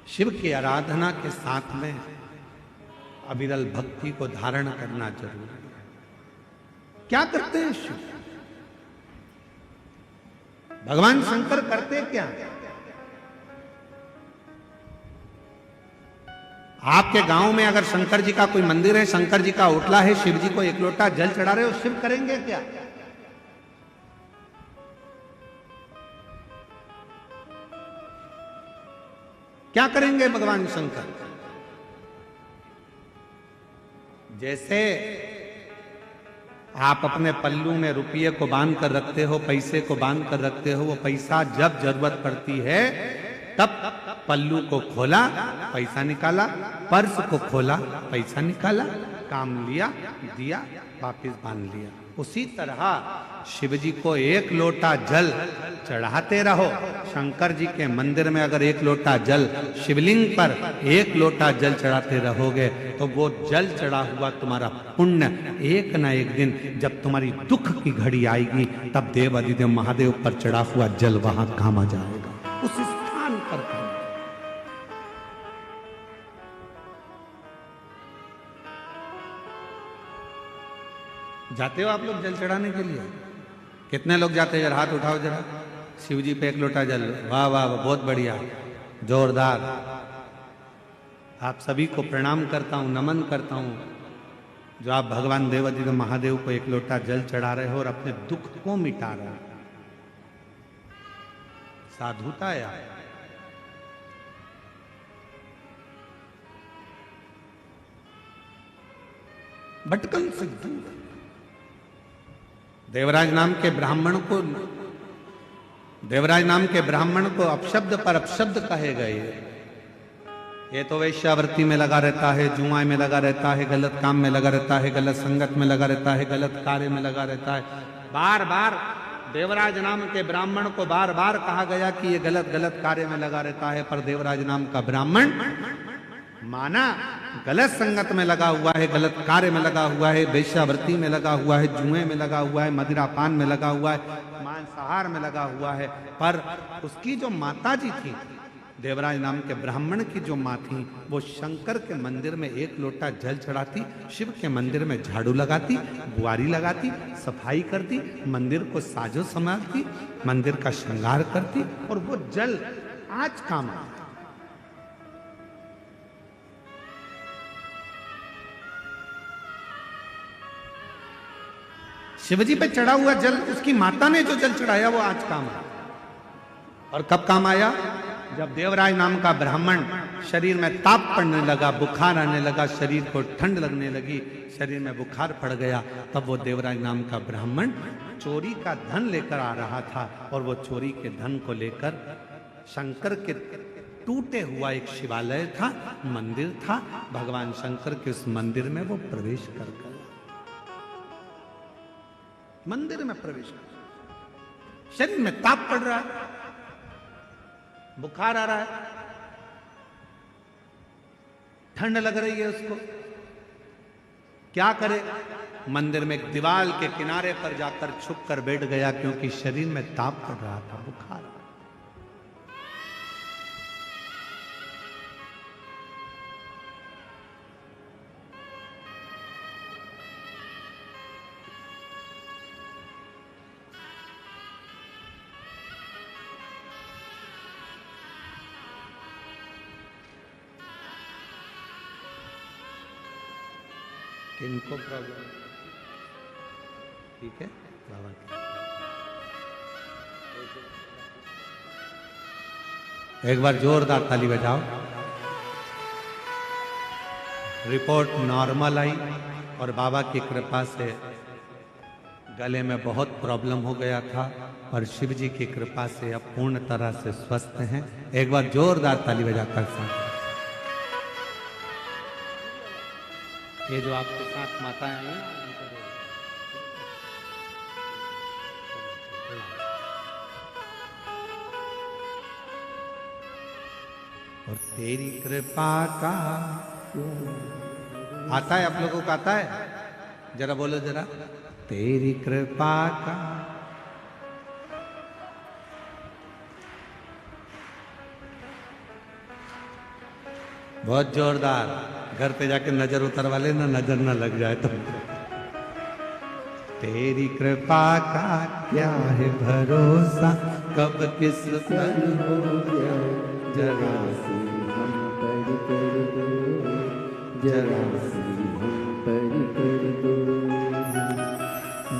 शिव की आराधना के साथ में अविरल भक्ति को धारण करना जरूरी है। क्या करते हैं शिव? भगवान शंकर करते क्या? आपके गांव में अगर शंकर जी का कोई मंदिर है, शंकर जी का ओटला है, शिव जी को 1 लोटा जल चढ़ा रहे हो, शिव करेंगे क्या? क्या करेंगे भगवान शंकर? जैसे आप अपने पल्लू में रुपये को बांध कर रखते हो, पैसे को बांध कर रखते हो, वो पैसा जब जरूरत पड़ती है तब पल्लू को खोला, पैसा निकाला, पर्स को खोला, पैसा निकाला, काम लिया, दिया, वापिस बांध लिया। उसी तरह शिव जी को 1 लोटा जल चढ़ाते रहो। शंकर जी के मंदिर में अगर 1 लोटा जल, शिवलिंग पर 1 लोटा जल चढ़ाते रहोगे तो वो जल चढ़ा हुआ तुम्हारा पुण्य एक ना एक दिन जब तुम्हारी दुख की घड़ी आएगी, तब देव अधिदेव महादेव पर चढ़ा हुआ जल वहां काम आ जाएगा, उस स्थान पर काम। जाते हो आप लोग जल चढ़ाने के लिए? कितने लोग जाते हैं? जरा हाथ उठाओ जरा। शिव जी पे 1 लोटा जल। वाह वाह वाह, बहुत बढ़िया, जोरदार। आप सभी को प्रणाम करता हूं, नमन करता हूं, जो आप भगवान देवाधिदेव महादेव को एक लोटा जल चढ़ा रहे हो और अपने दुख को मिटा रहे हो। साधुता है आप। भटकन से दूर। देवराज नाम के ब्राह्मण को अपशब्द पर अपशब्द कहे गए। ये तो वेश्यावृत्ति में लगा रहता है, जुआ में लगा रहता है, गलत काम में लगा रहता है, गलत संगत में लगा रहता है, गलत कार्य में लगा रहता है। बार बार देवराज नाम के ब्राह्मण को बार बार कहा गया कि ये गलत गलत कार्य में लगा रहता है, पर देवराज नाम का ब्राह्मण माना गलत संगत में लगा हुआ है, गलत कार्य में लगा हुआ है, वेश्यावृत्ति में लगा हुआ है, जुए में लगा हुआ है, मदिरापान में लगा हुआ है, मांसाहार में लगा हुआ है। पर उसकी जो माता जी थी, देवराज नाम के ब्राह्मण की जो माँ थी, वो शंकर के मंदिर में एक लोटा जल चढ़ाती, शिव के मंदिर में झाड़ू लगाती, बुआरी लगाती, सफाई करती, मंदिर को साजो संवारती, मंदिर का श्रृंगार करती, और वो जल आज काम आता। शिवजी पे चढ़ा हुआ जल, उसकी माता ने जो जल चढ़ाया वो आज काम आया। और कब काम आया? जब देवराज नाम का ब्राह्मण शरीर में ताप पड़ने लगा, बुखार आने लगा, शरीर को ठंड लगने लगी, शरीर में बुखार पड़ गया, तब वो देवराज नाम का ब्राह्मण चोरी का धन लेकर आ रहा था, और वो चोरी के धन को लेकर शंकर के टूटे हुआ एक शिवालय था, मंदिर था, भगवान शंकर के उस मंदिर में वो प्रवेश कर गया। मंदिर में प्रवेश कर, शरीर में ताप पड़ रहा है, बुखार आ रहा है, ठंड लग रही है उसको, क्या करे? मंदिर में एक दीवार के किनारे पर जाकर छुप कर बैठ गया, क्योंकि शरीर में ताप पड़ रहा था, बुखार। किनको प्रॉब्लम? ठीक है बाबा की। एक बार जोरदार ताली बजाओ। रिपोर्ट नॉर्मल आई, और बाबा की कृपा से गले में बहुत प्रॉब्लम हो गया था, पर शिव जी की कृपा से अब पूर्ण तरह से स्वस्थ हैं। एक बार जोरदार ताली बजाकर साथ। ये जो आपके साथ माताएं आई हैं, और तेरी कृपा का आता है, आप लोगों को आता है? जरा बोलो जरा, तेरी कृपा का। बहुत जोरदार। घर पे जाके नजर उतरवा लेना, नजर न लग जाए तो। तेरी कृपा का क्या है भरोसा, कब किस पर हो जाए, जरा सी हम पर कर दो, जरा सी हम पर कर दो।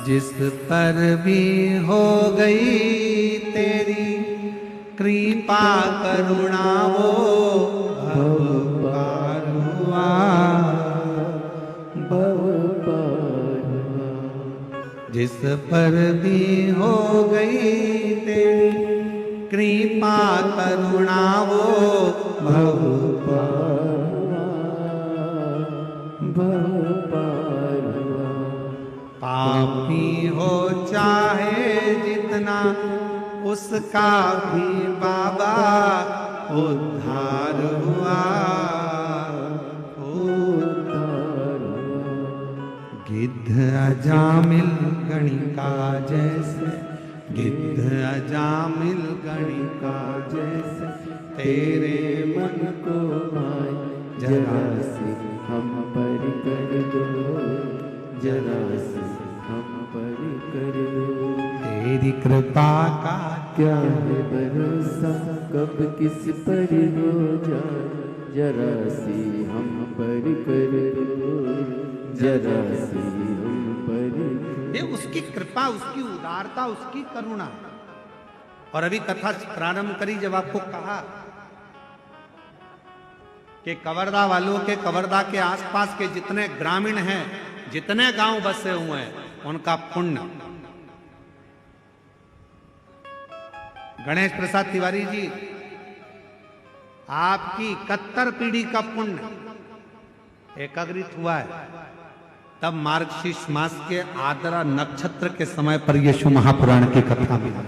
जिस पर भी हो गई तेरी कृपा करुणा, वो भव पार हुआ, भव पार हुआ। जिस पर भी हो गई तेरी कृपा करुणा, वो भव पार हुआ, भव पार हुआ। पापी हो चाहे जितना, उसका भी बाबा उद्धार हुआ, उद्धार हुआ। गिद्ध अजामिल गणिका जैसे, गिद्ध अजामिल गणिका जैसे, तेरे मन को माय, जरा सी हम पर कर दो, जरा सी हम पर कर दो। तेरी कृपा का क्या है भरोसा, कब किस पर हो जाए, जरा सी हम पर कर दो, जरा सी हम पर। ये उसकी कृपा, उसकी उदारता, उसकी करुणा। और अभी कथा प्रारंभ करी जब आपको कहा कि कवर्धा वालों के, कवर्धा के आसपास के जितने ग्रामीण हैं, जितने गांव बसे हुए हैं, उनका पुण्य। गणेश प्रसाद तिवारी जी, आपकी 71 पीढ़ी का पुण्य एकाग्रित हुआ है तब मार्गशीर्ष मास के आद्रा नक्षत्र के समय पर यीशु महापुराण की कथा मिली।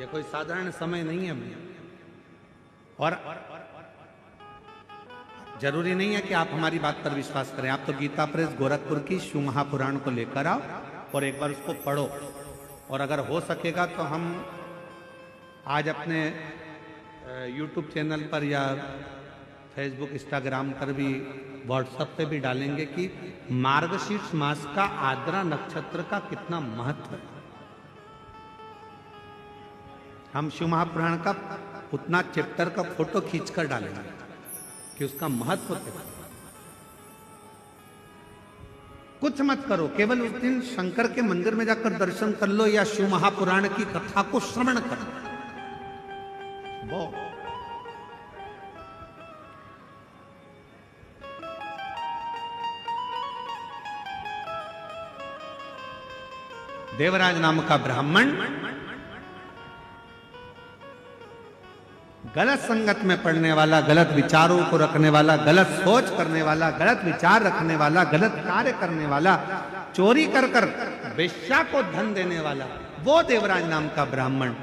यह कोई साधारण समय नहीं है भैया। और जरूरी नहीं है कि आप हमारी बात पर विश्वास करें। आप तो गीता प्रेस गोरखपुर की शिव महापुराण को लेकर आओ और एक बार उसको पढ़ो। और अगर हो सकेगा तो हम आज अपने YouTube चैनल पर या फेसबुक, इंस्टाग्राम पर भी, व्हाट्सएप पे भी डालेंगे कि मार्गशीर्ष मास का आद्रा नक्षत्र का कितना महत्व है। हम शिव महापुराण का उतना चैप्टर का फोटो खींचकर डालेंगे कि उसका महत्व क्या। कुछ मत करो, केवल उस दिन शंकर के मंदिर में जाकर दर्शन कर लो या शिव महापुराण की कथा को श्रवण करो। वो देवराज नाम का ब्राह्मण गलत संगत में पड़ने वाला, गलत विचारों को रखने वाला, गलत सोच करने वाला, गलत विचार रखने वाला, गलत कार्य करने वाला, चोरी कर कर वेश्या को धन देने वाला, वो देवराज नाम का ब्राह्मण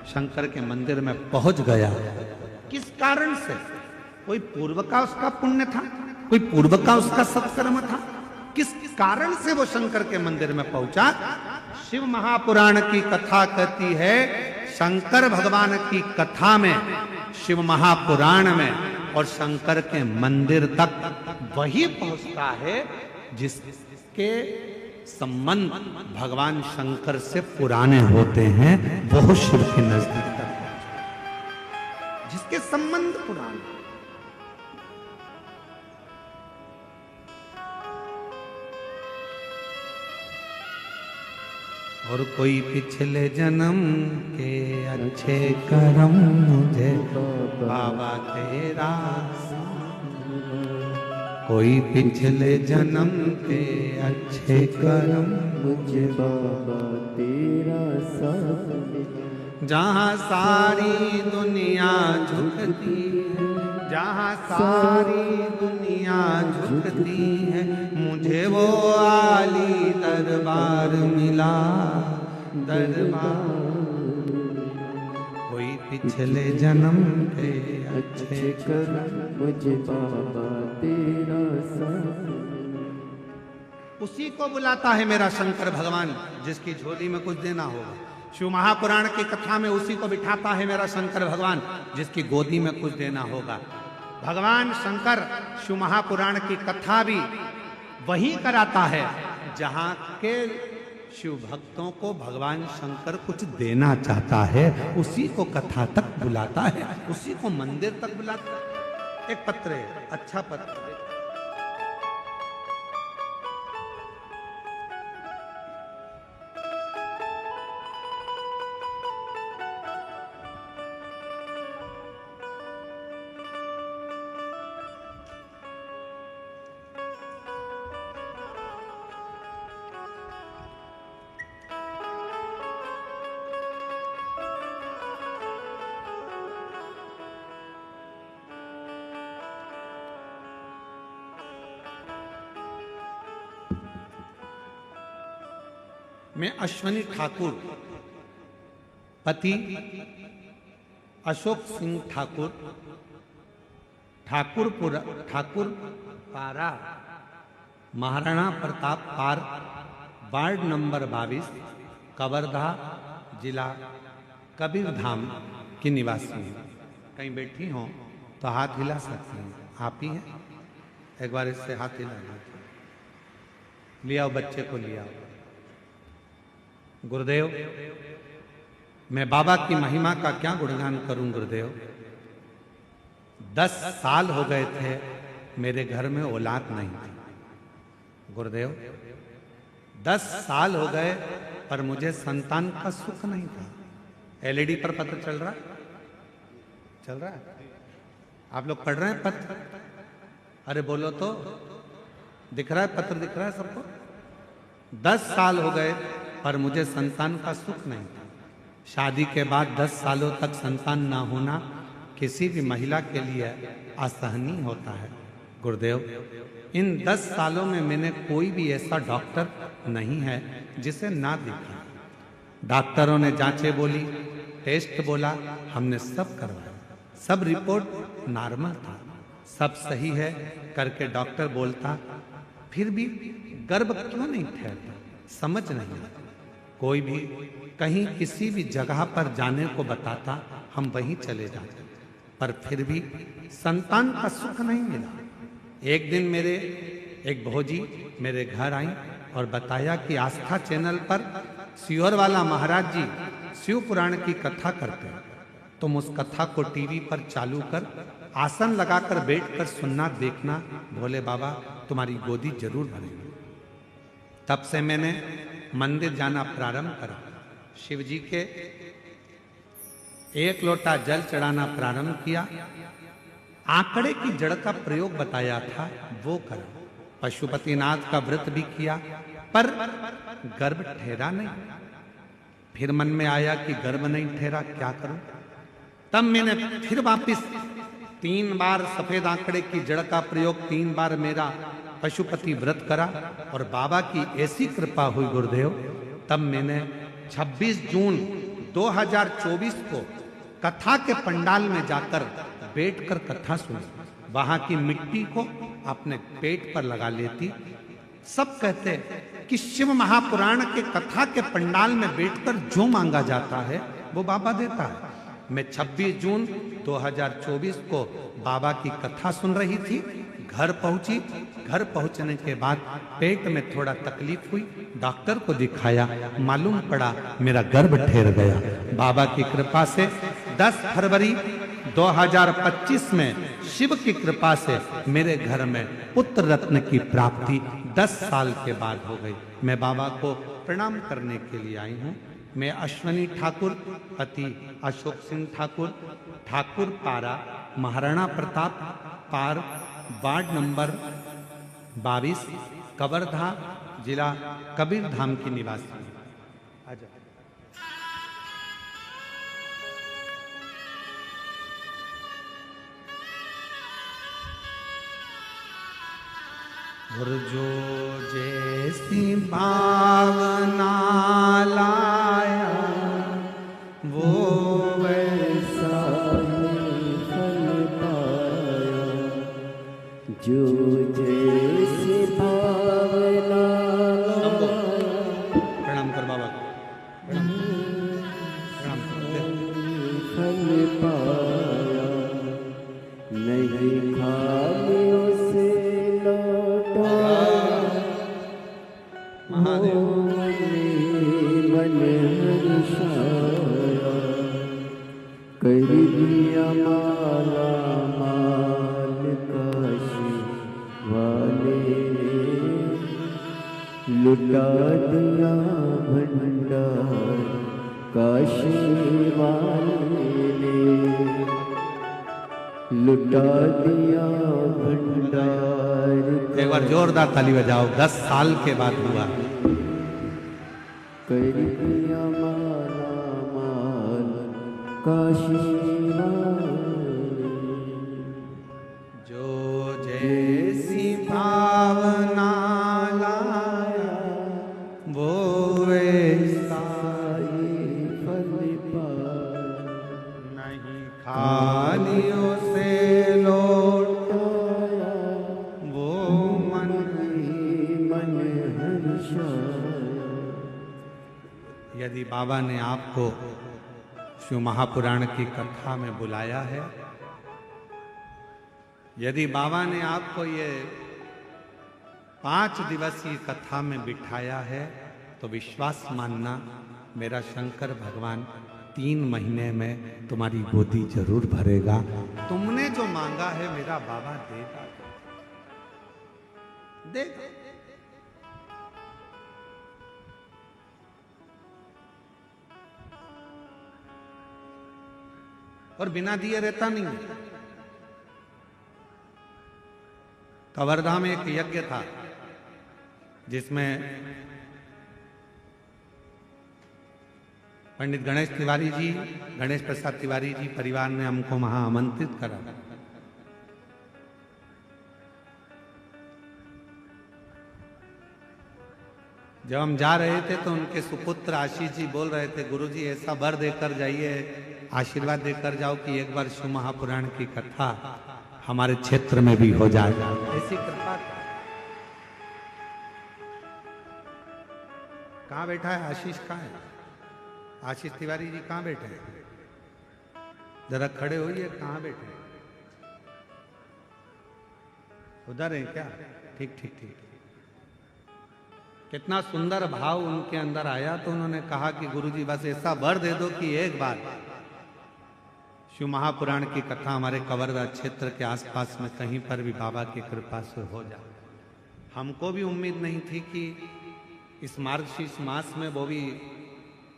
शंकर के मंदिर में पहुंच गया। किस कारण से? कोई पूर्व का उसका पुण्य था, कोई पूर्व का उसका सत्कर्म था। किस कारण से वो शंकर के मंदिर में पहुंचा? शिव महापुराण की कथा कहती है, शंकर भगवान की कथा में, शिव महापुराण में और शंकर के मंदिर तक वही पहुंचता है जिसके संबंध भगवान शंकर से पुराने होते हैं, वो शिव के नजदीक तक पहुंचता, जिसके संबंध पुराने। और कोई पिछले जन्म के अच्छे कर्म मुझे बाबा तेरा, कोई पिछले जन्म के अच्छे कर्म मुझे बाबा तेरा साथ। जहाँ सारी दुनिया झुकती है, जहाँ सारी दुनिया झुकती है, मुझे वो आली दरबार मिला, दरबार। कोई पिछले जन्म के अच्छे कर्म मुझे बाबा तेरा साथ। उसी को बुलाता है मेरा शंकर भगवान, जिसकी झोली में कुछ देना होगा। शिव महापुराण की कथा में उसी को बिठाता है मेरा शंकर भगवान, जिसकी गोदी में कुछ देना होगा। भगवान शंकर शिव महापुराण की कथा भी वही कराता है जहां के शिव भक्तों को भगवान शंकर कुछ देना चाहता है, उसी को कथा तक बुलाता है, उसी को मंदिर तक बुलाता है। एक पत्र है, अच्छा पत्र है। मैं अश्वनी ठाकुर, पति अशोक सिंह ठाकुर, ठाकुर पारा, महाराणा प्रताप पार, वार्ड नंबर 22, कवर्धा, जिला कबीरधाम की निवासी हूँ। कहीं बैठी हो तो हाथ हिला सकती हैं, आप ही हैं। एक बार इससे हाथ हिला लिया, बच्चे को लिया। गुरुदेव मैं बाबा की महिमा का क्या गुणगान करूं गुरुदेव। 10 साल हो गए थे मेरे घर में औलाद नहीं थी गुरुदेव। 10 साल हो गए पर मुझे संतान का सुख नहीं था। एलईडी पर पत्र चल रहा है? आप लोग पढ़ रहे हैं पत्र? अरे बोलो तो, दिख रहा है पत्र? दिख रहा है सबको? 10 साल हो गए पर मुझे संतान का सुख नहीं था। शादी के बाद 10 सालों तक संतान ना होना किसी भी महिला के लिए असहनीय होता है गुरुदेव। इन 10 सालों में मैंने कोई भी ऐसा डॉक्टर नहीं है जिसे ना देखा। डॉक्टरों ने जांचें बोली, टेस्ट बोला, हमने सब करवाया, सब रिपोर्ट नॉर्मल था, सब सही है करके डॉक्टर बोलता, फिर भी गर्भ क्यों नहीं ठहरता, समझ नहीं आता। कोई भी कहीं किसी भी जगह पर जाने को बताता, हम वहीं चले जाते, पर फिर भी संतान का सुख नहीं मिला। एक दिन मेरे एक भौजी मेरे घर आई और बताया कि आस्था चैनल पर सियोर वाला महाराज जी शिव पुराण की कथा करते हैं, तुम उस कथा को टीवी पर चालू कर आसन लगाकर बैठकर सुनना, देखना, भोले बाबा तुम्हारी गोदी जरूर भरेगी। तब से मैंने मंदिर जाना प्रारंभ करा, शिव जी के 1 लोटा जल चढ़ाना प्रारंभ किया। आंकड़े की जड़ का प्रयोग बताया था, वो करा। पशुपतिनाथ का व्रत भी किया, पर गर्भ ठहरा नहीं। फिर मन में आया कि गर्भ नहीं ठहरा, क्या करूं? तब मैंने फिर वापिस 3 बार सफेद आंकड़े की जड़ का प्रयोग, 3 बार मेरा पशुपति व्रत करा और बाबा की ऐसी कृपा हुई गुरुदेव। तब मैंने 26 जून 2024 को कथा के पंडाल में जाकर बैठकर कथा सुनी। वहां की मिट्टी को अपने पेट पर लगा लेती। सब कहते कि शिव महापुराण के कथा के पंडाल में बैठकर जो मांगा जाता है वो बाबा देता है। मैं 26 जून 2024 को बाबा की कथा सुन रही थी, घर पहुंची। घर पहुंचने के बाद पेट में थोड़ा तकलीफ हुई, डॉक्टर को दिखाया, मालूम पड़ा मेरा गर्भ ठहर गया। बाबा की कृपा से 10 फरवरी 2025 में शिव की कृपा से मेरे घर में पुत्र रत्न की प्राप्ति 10 साल के बाद हो गई। मैं बाबा को प्रणाम करने के लिए आई हूँ। मैं अश्वनी ठाकुर, पति अशोक सिंह ठाकुर, ठाकुर पारा, महाराणा प्रताप पार, वार्ड नंबर 22, कवर्धा, जिला कबीरधाम की निवासी हूँ। और जो जैसी भावना लाया वो वैसा ही फल पाया। जो जैसी भावना प्रणाम कर बाबा को, प्रणाम कर। फल पाया नहीं खाली उसे महादेव मन हर्षाया। कर दिया माला माल काशी वाले ने, लुटा दिया भंडार काशी वाले ने, लुटा दिया भंडार। एक बार जोरदार ताली बजाओ, 10 साल के बाद हुआ। कर दिया माला माल काशी वाले। जो जैसी भावना लाया वो वैसा ही फल पाया। नहीं खालियों से लौटाया वो मन मन हर्षाया। यदि बाबा ने आपको शिव महापुराण की कथा में बुलाया है, यदि बाबा ने आपको ये 5 दिवसीय कथा में बिठाया है, तो विश्वास मानना मेरा शंकर भगवान 3 महीने में तुम्हारी गोदी जरूर भरेगा। तुमने जो मांगा है मेरा बाबा देगा, देगा। और बिना दिए रहता नहीं। कवर्धा में एक यज्ञ था जिसमें पंडित गणेश तिवारी जी, गणेश प्रसाद तिवारी जी परिवार ने हमको वहां आमंत्रित करा। जब हम जा रहे थे तो उनके सुपुत्र आशीष जी बोल रहे थे, गुरुजी ऐसा वर देकर जाइए, आशीर्वाद देकर जाओ कि एक बार शिव महापुराण की कथा हमारे क्षेत्र में भी हो जाए। ऐसी कृपा। कहाँ बैठा है आशीष? कहाँ है आशीष तिवारी जी? कहाँ बैठे हैं? जरा खड़े होइए। कहाँ बैठे हैं? उधर है क्या? ठीक ठीक ठीक। कितना सुंदर भाव उनके अंदर आया। तो उन्होंने कहा कि गुरुजी बस ऐसा वर दे दो कि एक बार शिव महापुराण की कथा हमारे कवर्धा क्षेत्र के आसपास में कहीं पर भी बाबा की कृपा से हो जाए। हमको भी उम्मीद नहीं थी कि इस मार्गशीर्ष मास में वो भी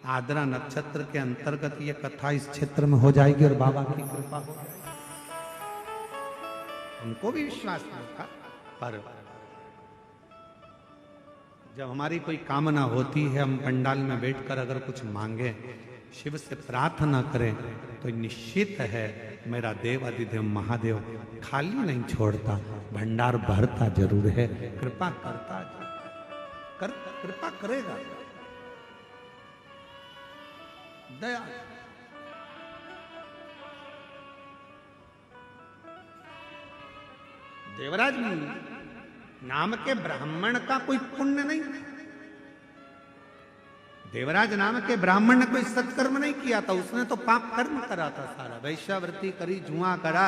आद्रा नक्षत्र के अंतर्गत ये कथा इस क्षेत्र में हो जाएगी और बाबा की कृपा हो जाएगी। हमको भी विश्वास नहीं था, पर जब हमारी कोई कामना होती है, हम पंडाल में बैठकर अगर कुछ मांगे, शिव से प्रार्थना करें, तो निश्चित है मेरा देव अधिदेव महादेव खाली नहीं छोड़ता, भंडार भरता जरूर है, कृपा करता कृपा करेगा। दया। देवराज नाम के ब्राह्मण का कोई पुण्य नहीं। देवराज नाम के ब्राह्मण ने कोई सत्कर्म नहीं किया था, उसने तो पाप कर्म करा था सारा। वैश्यावृत्ति करी, जुआ करा,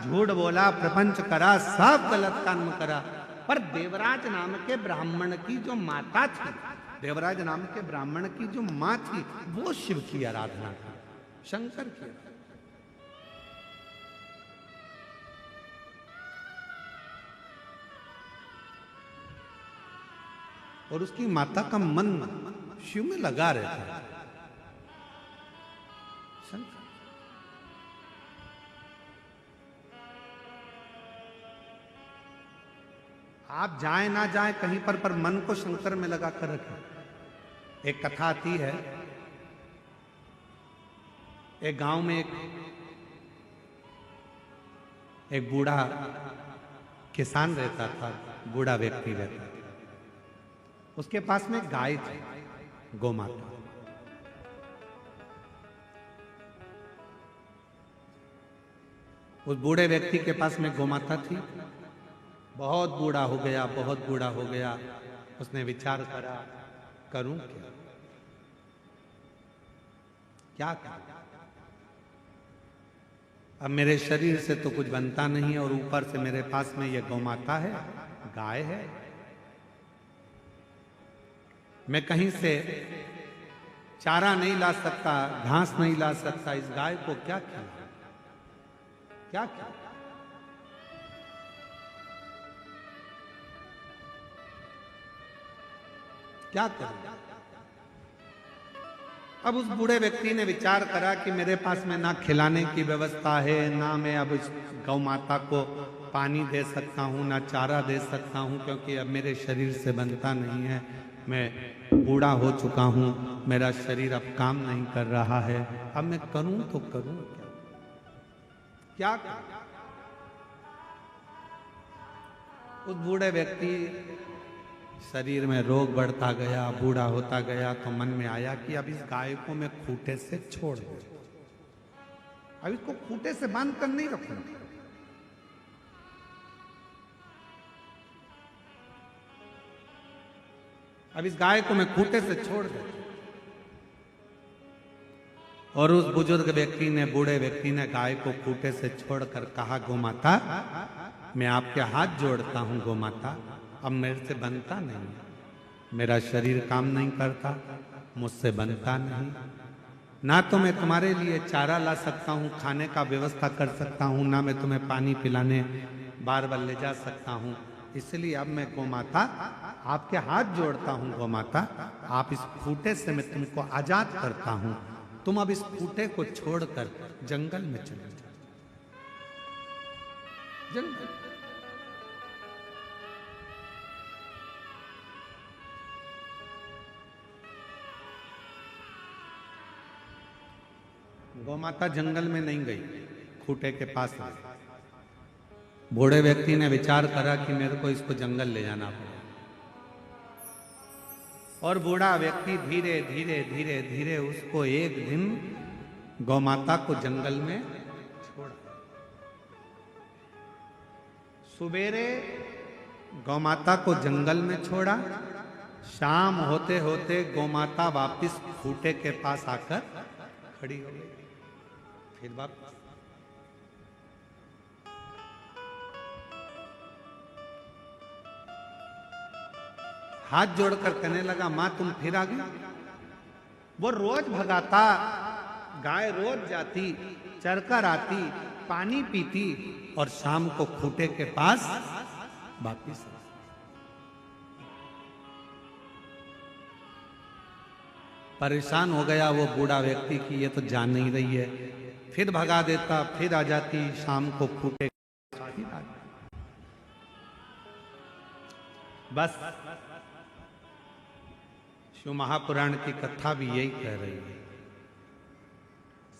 झूठ बोला, प्रपंच करा, सब गलत कर्म करा। पर देवराज नाम के ब्राह्मण की जो माता थी, देवराज नाम के ब्राह्मण की जो माँ थी, वो शिव की आराधना की, शंकर की। और उसकी माता का मन शिव में लगा रहता है। आप जाए ना जाए कहीं पर मन को शंकर में लगा कर रखें। एक कथा आती है, एक गांव में एक बूढ़ा किसान रहता था, बूढ़ा व्यक्ति रहता था। उसके पास में गाय थी, गोमाता। उस बूढ़े व्यक्ति के पास में गोमाता थी। बहुत बूढ़ा हो गया, बहुत बूढ़ा हो गया। उसने विचार करा, करूं क्या, क्या करूं? अब मेरे शरीर से तो कुछ बनता नहीं, और ऊपर से मेरे पास में ये गोमाता है, गाय है। मैं कहीं से चारा नहीं ला सकता, घास नहीं ला सकता। इस गाय को क्या खिलाऊं, क्या खिलाऊं? क्या करूं? अब उस बूढ़े व्यक्ति ने विचार करा कि मेरे पास में ना खिलाने की व्यवस्था है, ना मैं अब इस गौ माता को पानी दे सकता हूं, ना चारा दे सकता हूं, क्योंकि अब मेरे शरीर से बनता नहीं है। मैं बूढ़ा हो चुका हूं, मेरा शरीर अब काम नहीं कर रहा है। अब मैं करूं तो करूं क्या करूं? उस बूढ़े व्यक्ति शरीर में रोग बढ़ता गया, बूढ़ा होता गया, तो मन में आया कि अब इस गाय को मैं खूंटे से छोड़ दूं, अब इसको खूंटे से बांध कर नहीं रखूंगा। अब इस गाय को मैं खूंटे से छोड़ दूं। और उस बुजुर्ग व्यक्ति ने, बूढ़े व्यक्ति ने गाय को खूंटे से छोड़कर कहा, गोमाता, मैं आपके हाथ जोड़ता हूं गोमाता, अब मेरे से बनता नहीं, मेरा शरीर काम नहीं करता, मुझसे बनता नहीं, ना तो मैं तुम्हारे लिए चारा ला सकता हूँ, खाने का व्यवस्था कर सकता हूँ, ना मैं तुम्हें पानी पिलाने बार बार ले जा सकता हूँ। इसलिए अब मैं गोमाता आपके हाथ जोड़ता हूँ। गोमाता, आप इस फूटे से मैं तुमको आजाद करता हूँ। तुम अब इस फूटे को छोड़कर जंगल में चले जाओ। जंगल गोमाता जंगल में नहीं गई, खूंटे के पास गई। बूढ़े व्यक्ति ने विचार करा कि मेरे को इसको जंगल ले जाना पड़ेगा, और बूढ़ा व्यक्ति धीरे धीरे धीरे धीरे उसको एक दिन गौमाता को जंगल में छोड़ा। सुबेरे गौमाता को जंगल में छोड़ा, शाम होते होते गौमाता वापिस खूंटे के पास आकर खड़ी हो गई। फिर वापस हाथ जोड़कर कहने लगा, मां तुम फिर आ गई। वो रोज भगाता, गाय रोज जाती, चरकर आती, पानी पीती और शाम को खूंटे के पास वापिस। परेशान हो गया वो बूढ़ा व्यक्ति कि ये तो जान नहीं रही है। फिर भगा देता, फिर आ जाती, शाम को खूंटे फिर आ जाती। बस शिव महापुराण की कथा भी यही कह रही है,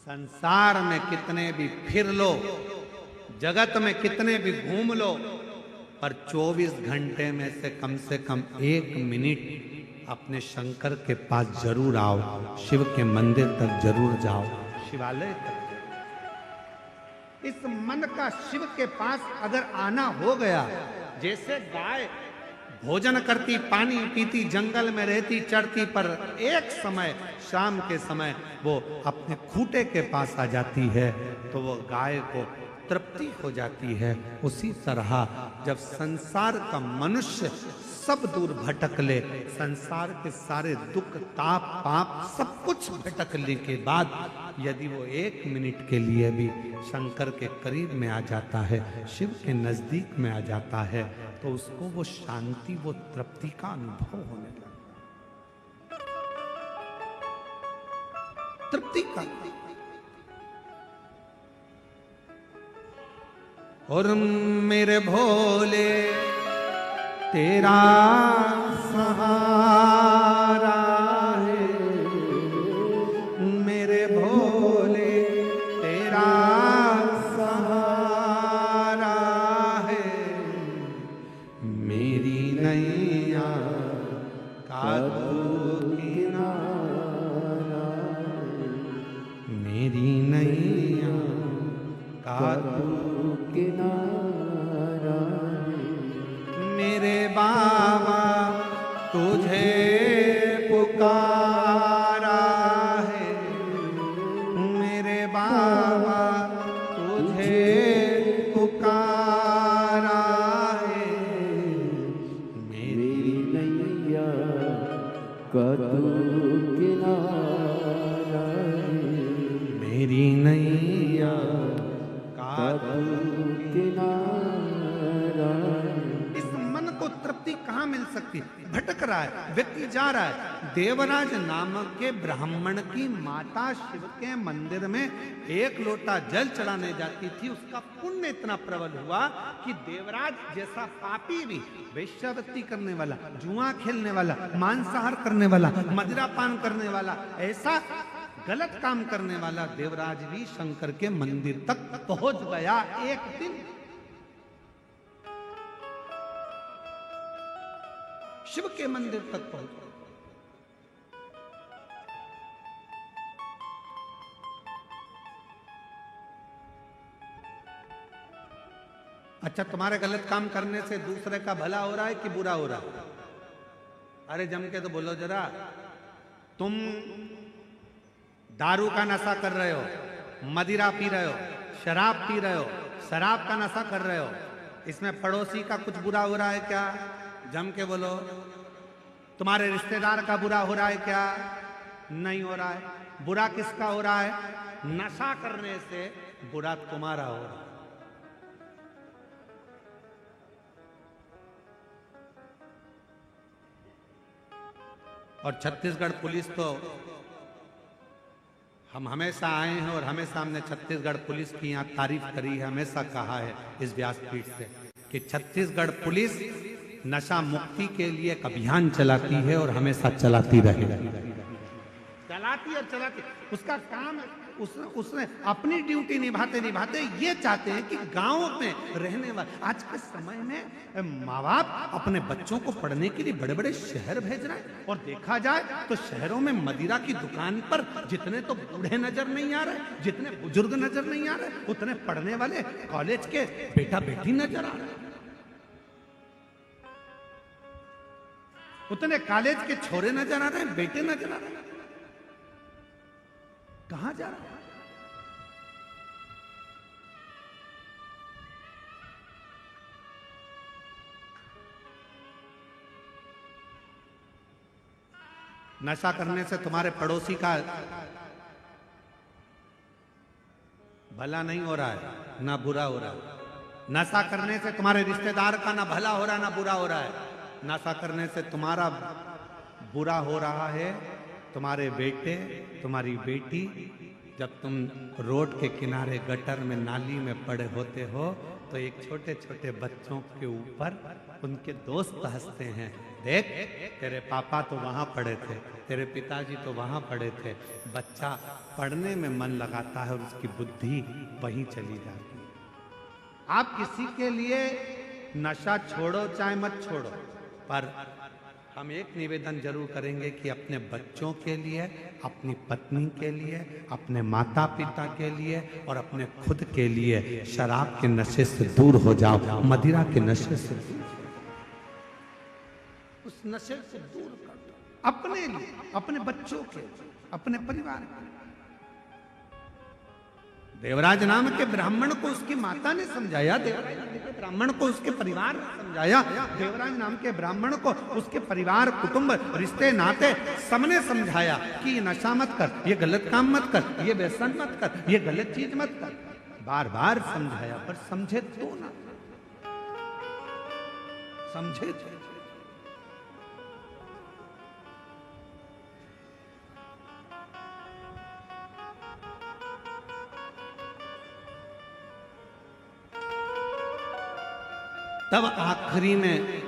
संसार में कितने भी फिर लो, जगत में कितने भी घूम लो, पर 24 घंटे में से कम 1 मिनट अपने शंकर के पास जरूर आओ, शिव के मंदिर तक जरूर जाओ, शिवालय तक। इस मन का शिव के पास अगर आना हो गया, जैसे गाय भोजन करती, पानी पीती, जंगल में रहती, चढ़ती, पर एक समय शाम के समय वो अपने खूंटे के पास आ जाती है तो वो गाय को तृप्ति हो जाती है। उसी तरह जब संसार का मनुष्य सब दूर भटक ले, संसार के सारे दुख ताप पाप सब कुछ भटकने के बाद यदि वो 1 मिनट के लिए भी शंकर के करीब में आ जाता है, शिव के नजदीक में आ जाता है, तो उसको वो शांति, वो तृप्ति का अनुभव होने लगता, तृप्ति का। और मेरे भोले तेरा सहारा है, मेरे भोले तेरा सहारा है, मेरी नैया का तू किनारा, मेरी नैया का तू किनारा, मेरे बाबा तुझे पुकारा है, मेरे बाबा तुझे पुकारा है, मेरी नैया का तू किनारा है, मेरी नैया का तू किनारा। इस मन को तृप्ति कहाँ मिल सकती? भटक रहा है, व्यक्ति जा रहा है। देवराज नामक के ब्राह्मण की माता शिव के मंदिर में 1 लोटा जल चढ़ाने जाती थी। उसका पुण्य इतना प्रबल हुआ कि देवराज जैसा पापी भी, वेश्यावृत्ति करने वाला, जुआ खेलने वाला, मांसाहार करने वाला, मदिरापान करने वाला, ऐसा गलत काम करने वाला देवराज भी शंकर के मंदिर तक पहुंच गया एक दिन। शिव के मंदिर तक पहुंच गया। अच्छा, तुम्हारे गलत काम करने से दूसरे का भला हो रहा है कि बुरा हो रहा है? अरे जम के तो बोलो जरा। तुम दारू का नशा कर रहे हो, मदिरा पी रहे हो, शराब पी रहे हो, शराब का नशा कर रहे हो, इसमें पड़ोसी का कुछ बुरा हो रहा है क्या? जम के बोलो। तुम्हारे रिश्तेदार का बुरा हो रहा है क्या? नहीं हो रहा है। बुरा किसका हो रहा है? नशा करने से बुरा तुम्हारा हो रहा है। और छत्तीसगढ़ पुलिस तो हम हमेशा आए हैं और हमेशा हमने छत्तीसगढ़ पुलिस की यहाँ तारीफ करी है, हमेशा कहा है इस व्यासपीठ से कि छत्तीसगढ़ पुलिस नशा मुक्ति के लिए एक अभियान चलाती है और हमेशा चलाती रहेगी, चलाती और चलाती। उसका काम उसने अपनी ड्यूटी निभाते निभाते ये चाहते हैं कि गांव में रहने वाले, आज के समय में माँ बाप अपने बच्चों को पढ़ने के लिए बड़े बड़े शहर भेज रहे हैं, और देखा जाए तो शहरों में मदिरा की दुकान पर जितने तो बूढ़े नजर नहीं आ रहे, जितने बुजुर्ग नजर नहीं आ रहे, उतने पढ़ने वाले कॉलेज के बेटा बेटी नजर आ रहे, उतने कॉलेज के छोरे नजर आ रहे हैं, बेटे नजर आ रहे हैं। कहां जा रहा है? नशा करने से तुम्हारे पड़ोसी का भला नहीं हो रहा है ना बुरा हो रहा है। नशा करने से तुम्हारे रिश्तेदार का ना भला हो रहा है ना बुरा हो रहा है। नशा करने से तुम्हारा बुरा हो रहा है तुम्हारे बेटे, तुम्हारी बेटी, जब तुम रोड के किनारे गटर में नाली में पड़े होते हो तो एक छोटे छोटे बच्चों के ऊपर उनके दोस्त हंसते हैं, देख तेरे पापा तो वहां पड़े थे, तेरे पिताजी तो वहां पड़े थे। बच्चा पढ़ने में मन लगाता है और उसकी बुद्धि वहीं चली जाती है। आप किसी के लिए नशा छोड़ो चाहे मत छोड़ो, पर हम एक निवेदन जरूर करेंगे कि अपने बच्चों के लिए, अपनी पत्नी के लिए, अपने माता पिता के लिए और अपने खुद के लिए शराब के नशे से दूर हो जाओ, मदिरा के नशे से दूर, उस नशे से दूर कर दो, अपने लिए, अपने बच्चों के, अपने परिवार के। देवराज नाम के ब्राह्मण को उसकी माता ने समझाया, देवराज नाम के ब्राह्मण को उसके परिवार ने समझाया, देवराज नाम के ब्राह्मण को उसके परिवार, कुटुंब, रिश्ते, नाते सबने समझाया कि ये नशा मत कर, ये गलत काम मत कर, ये व्यसन मत कर, ये गलत चीज मत कर। बार बार समझाया, पर समझे तो ना, समझे तो। तब आखिरी में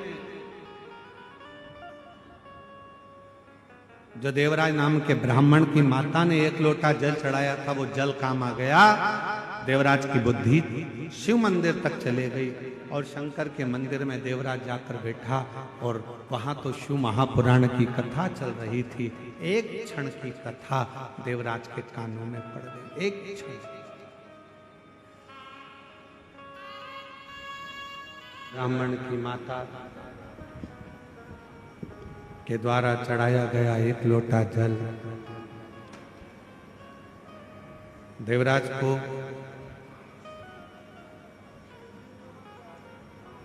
जो देवराज नाम के ब्राह्मण की माता ने एक लोटा जल चढ़ाया था, वो जल काम आ गया। देवराज की बुद्धि शिव मंदिर तक चले गई और शंकर के मंदिर में देवराज जाकर बैठा और वहां तो शिव महापुराण की कथा चल रही थी। एक क्षण की कथा देवराज के कानों में पड़ गई, एक क्षण। ब्राह्मण की माता के द्वारा चढ़ाया गया एक लोटा जल देवराज को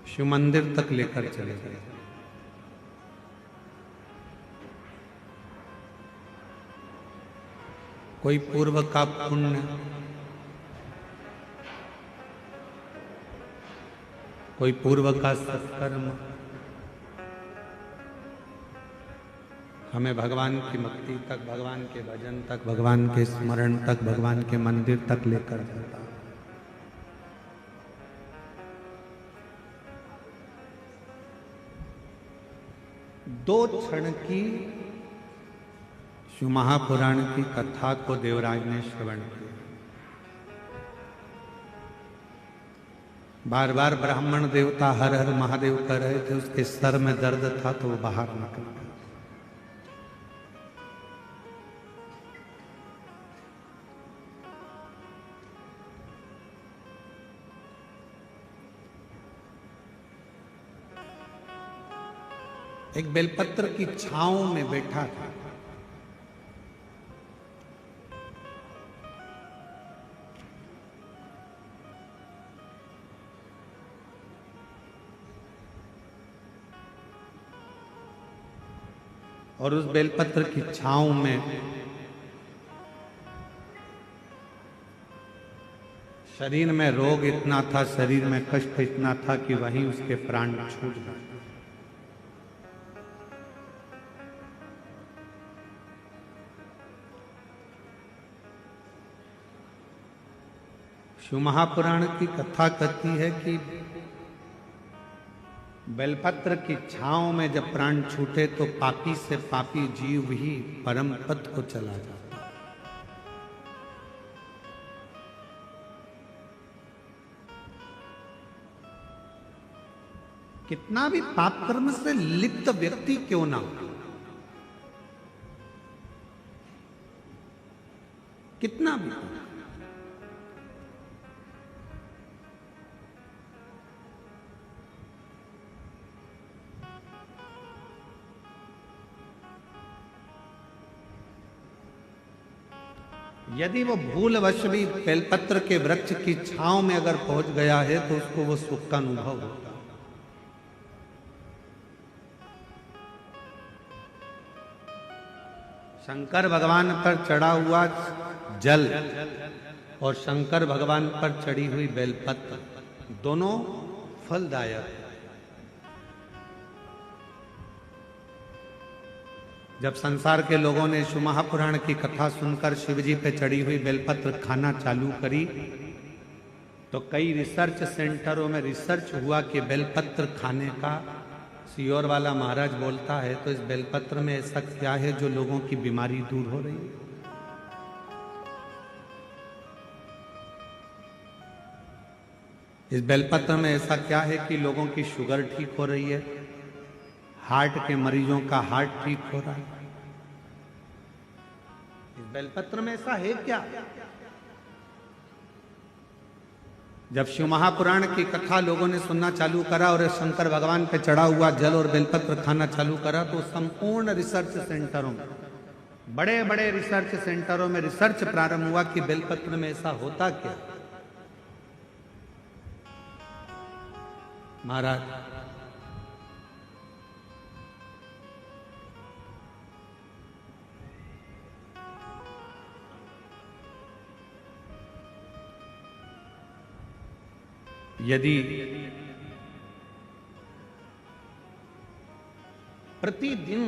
शिव मंदिर तक लेकर चले गए। कोई पूर्व का पुण्य, कोई पूर्व का सत्कर्म हमें भगवान की भक्ति तक, भगवान के भजन तक, भगवान के स्मरण तक, भगवान के मंदिर तक लेकर जाता। दो क्षण की शिव महापुराण की कथा को देवराज ने श्रवण किया। बार बार ब्राह्मण देवता हर हर महादेव कर रहे थे, उसके सर में दर्द था तो वो बाहर निकल गया। एक बेलपत्र की छांव में बैठा था। और उस बेलपत्र की छांव में शरीर में रोग इतना था, शरीर में कष्ट इतना था कि वहीं उसके प्राण छूट गए। शिव महापुराण की कथा कहती है कि बेलपत्र की छांव में जब प्राण छूटे तो पापी से पापी जीव ही परम पद को चला जाता। कितना भी पाप कर्म से लिप्त व्यक्ति क्यों ना हो, कितना भी, यदि वो भूलवश भी बेलपत्र के वृक्ष की छांव में अगर पहुंच गया है तो उसको वो सुख का अनुभव होगा। शंकर भगवान पर चढ़ा हुआ जल और शंकर भगवान पर चढ़ी हुई बेलपत्र दोनों फलदायक। जब संसार के लोगों ने शिव महापुराण की कथा सुनकर शिव जी पे चढ़ी हुई बेलपत्र खाना चालू करी तो कई रिसर्च सेंटरों में रिसर्च हुआ कि बेलपत्र खाने का, सियोर वाला महाराज बोलता है, तो इस बेलपत्र में ऐसा क्या है जो लोगों की बीमारी दूर हो रही है। इस बेलपत्र में ऐसा क्या है कि लोगों की शुगर ठीक हो रही है, हार्ट के मरीजों का हार्ट ठीक हो रहा है। इस बेलपत्र में ऐसा है क्या? जब शिव महापुराण की कथा लोगों ने सुनना चालू करा और शंकर भगवान पे चढ़ा हुआ जल और बेलपत्र खाना चालू करा तो संपूर्ण रिसर्च सेंटरों में, बड़े बड़े रिसर्च सेंटरों में रिसर्च प्रारंभ हुआ कि बेलपत्र में ऐसा होता क्या। महाराज यदि प्रतिदिन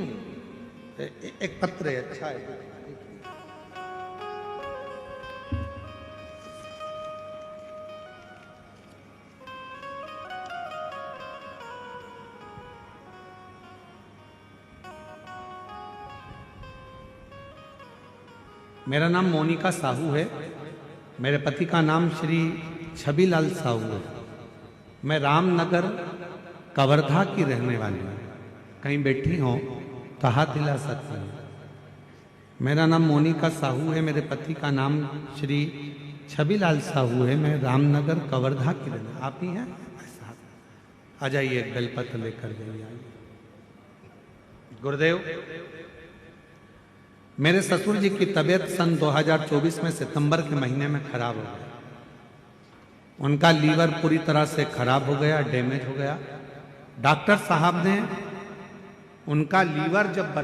एक पत्र है, अच्छा है, मेरा नाम मोनिका साहू है, मेरे पति का नाम श्री छबीलाल साहू है। मैं रामनगर कवर्धा की रहने वाली हूँ। कहीं बैठी हो तो हाथ हिला सकती हूँ। मेरा नाम मोनिका साहू है, मेरे पति का नाम श्री छबीलाल साहू है। मैं रामनगर कवर्धा की रहने, आप ही हैं? आ जाइए, एक बेलपत्र लेकर जाइए। गुरुदेव, मेरे ससुर जी की तबीयत सन 2024 में सितंबर के महीने में खराब हो गई। उनका लीवर पूरी तरह से खराब हो गया, डैमेज हो गया। डॉक्टर साहब ने उनका लीवर जब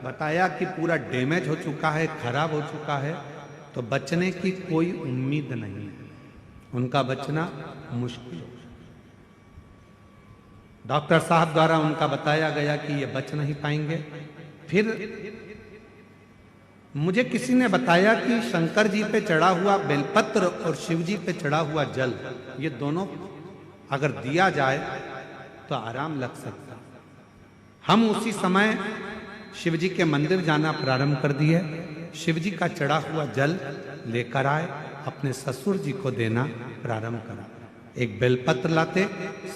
बताया कि पूरा डैमेज हो चुका है, खराब हो चुका है, तो बचने की कोई उम्मीद नहीं है, उनका बचना मुश्किल हो। डॉक्टर साहब द्वारा उनका बताया गया कि ये बच नहीं पाएंगे। फिर मुझे किसी ने बताया कि शंकर जी पे चढ़ा हुआ बेलपत्र और शिव जी पे चढ़ा हुआ जल, ये दोनों अगर दिया जाए तो आराम लग सकता। हम उसी समय शिव जी के मंदिर जाना प्रारंभ कर दिए। शिव जी का चढ़ा हुआ जल लेकर आए, अपने ससुर जी को देना प्रारंभ करा। एक बेलपत्र लाते,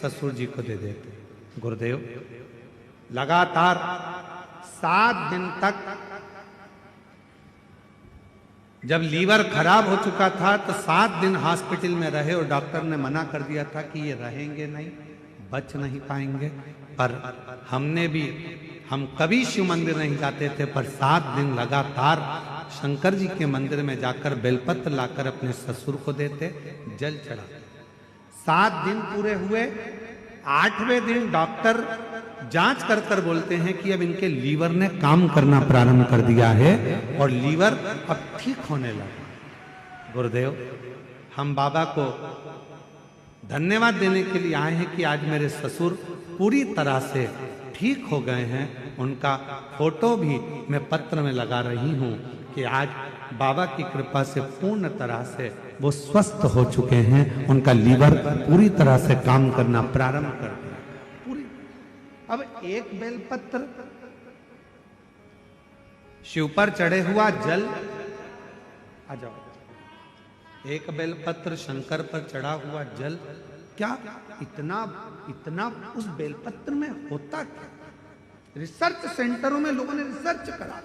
ससुर जी को दे देते। गुरुदेव, लगातार 7 दिन तक, जब लीवर खराब हो चुका था तो 7 दिन हॉस्पिटल में रहे और डॉक्टर ने मना कर दिया था कि ये रहेंगे नहीं, बच नहीं पाएंगे। पर हम कभी शिव मंदिर नहीं जाते थे, पर 7 दिन लगातार शंकर जी के मंदिर में जाकर बेलपत्र लाकर अपने ससुर को देते, जल चढ़ाते। 7 दिन पूरे हुए। 8वें दिन डॉक्टर जांच कर बोलते हैं कि अब इनके लीवर ने काम करना प्रारंभ कर दिया है और लीवर अब ठीक होने लगा। गुरुदेव, हम बाबा को धन्यवाद देने के लिए आए हैं कि आज मेरे ससुर पूरी तरह से ठीक हो गए हैं। उनका फोटो भी मैं पत्र में लगा रही हूं कि आज बाबा की कृपा से पूर्ण तरह से वो स्वस्थ हो चुके हैं। उनका लीवर पूरी तरह से काम करना प्रारंभ कर दिया पूरी। अब एक बेलपत्र, शिव पर चढ़े हुआ जल, आ जाओ, एक बेलपत्र शंकर पर चढ़ा हुआ जल, क्या इतना इतना उस बेलपत्र में होता क्या? रिसर्च सेंटरों में लोगों ने रिसर्च करा।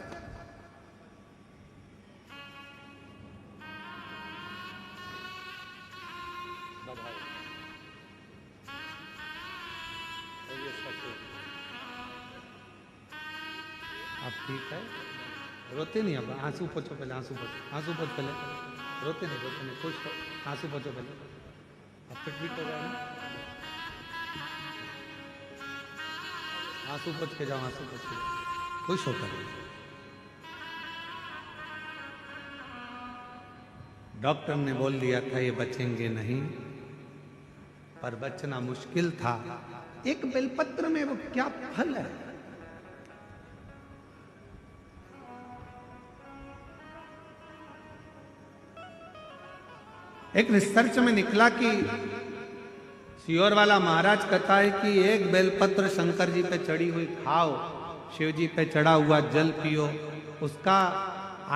आप ठीक है? रोते नहीं? अब आंसू पोछो पहले, आंसू पोछो, आंसू पोछ पहले। रोते नहीं, खुश हो, आंसू पोछो पहले। अब फिट हो गया ना? आंसू पोछ के जाओ, आंसू पोछ के जाओ, खुश होकर। डॉक्टर ने बोल दिया था ये बचेंगे नहीं, पर बचना मुश्किल था। एक बेलपत्र में वो क्या फल है? एक रिसर्च में निकला कि सियोर वाला महाराज कहता है कि एक बेलपत्र शंकर जी पे चढ़ी हुई खाओ, शिव जी पे चढ़ा हुआ जल पियो, उसका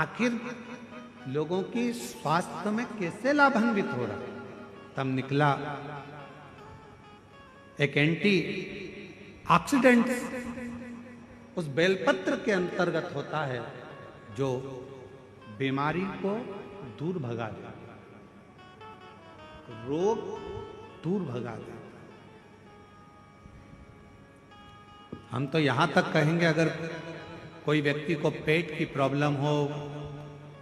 आखिर लोगों की स्वास्थ्य में कैसे लाभान्वित हो रहा। तब निकला एक एंटी ऑक्सीडेंट उस बेलपत्र के अंतर्गत होता है जो बीमारी को दूर भगा देता, रोग दूर भगा देता। हम तो यहां तक कहेंगे अगर कोई व्यक्ति को पेट की प्रॉब्लम हो,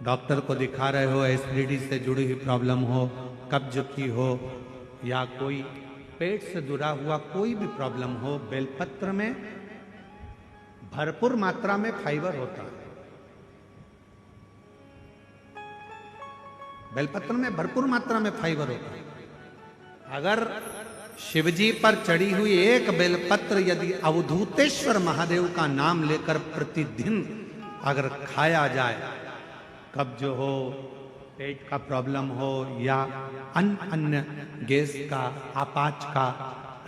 डॉक्टर को दिखा रहे हो, एसिडिटी से जुड़ी हुई प्रॉब्लम हो, कब्ज की हो, या कोई पेट से जुड़ा हुआ कोई भी प्रॉब्लम हो, बेलपत्र में भरपूर मात्रा में फाइबर होता है। बेलपत्र में भरपूर मात्रा में फाइबर होता है। अगर शिवजी पर चढ़ी हुई एक बेलपत्र यदि अवधूतेश्वर महादेव का नाम लेकर प्रतिदिन अगर खाया जाए, कब्ज हो, पेट का प्रॉब्लम हो, या अन्य गैस का, आपाच का,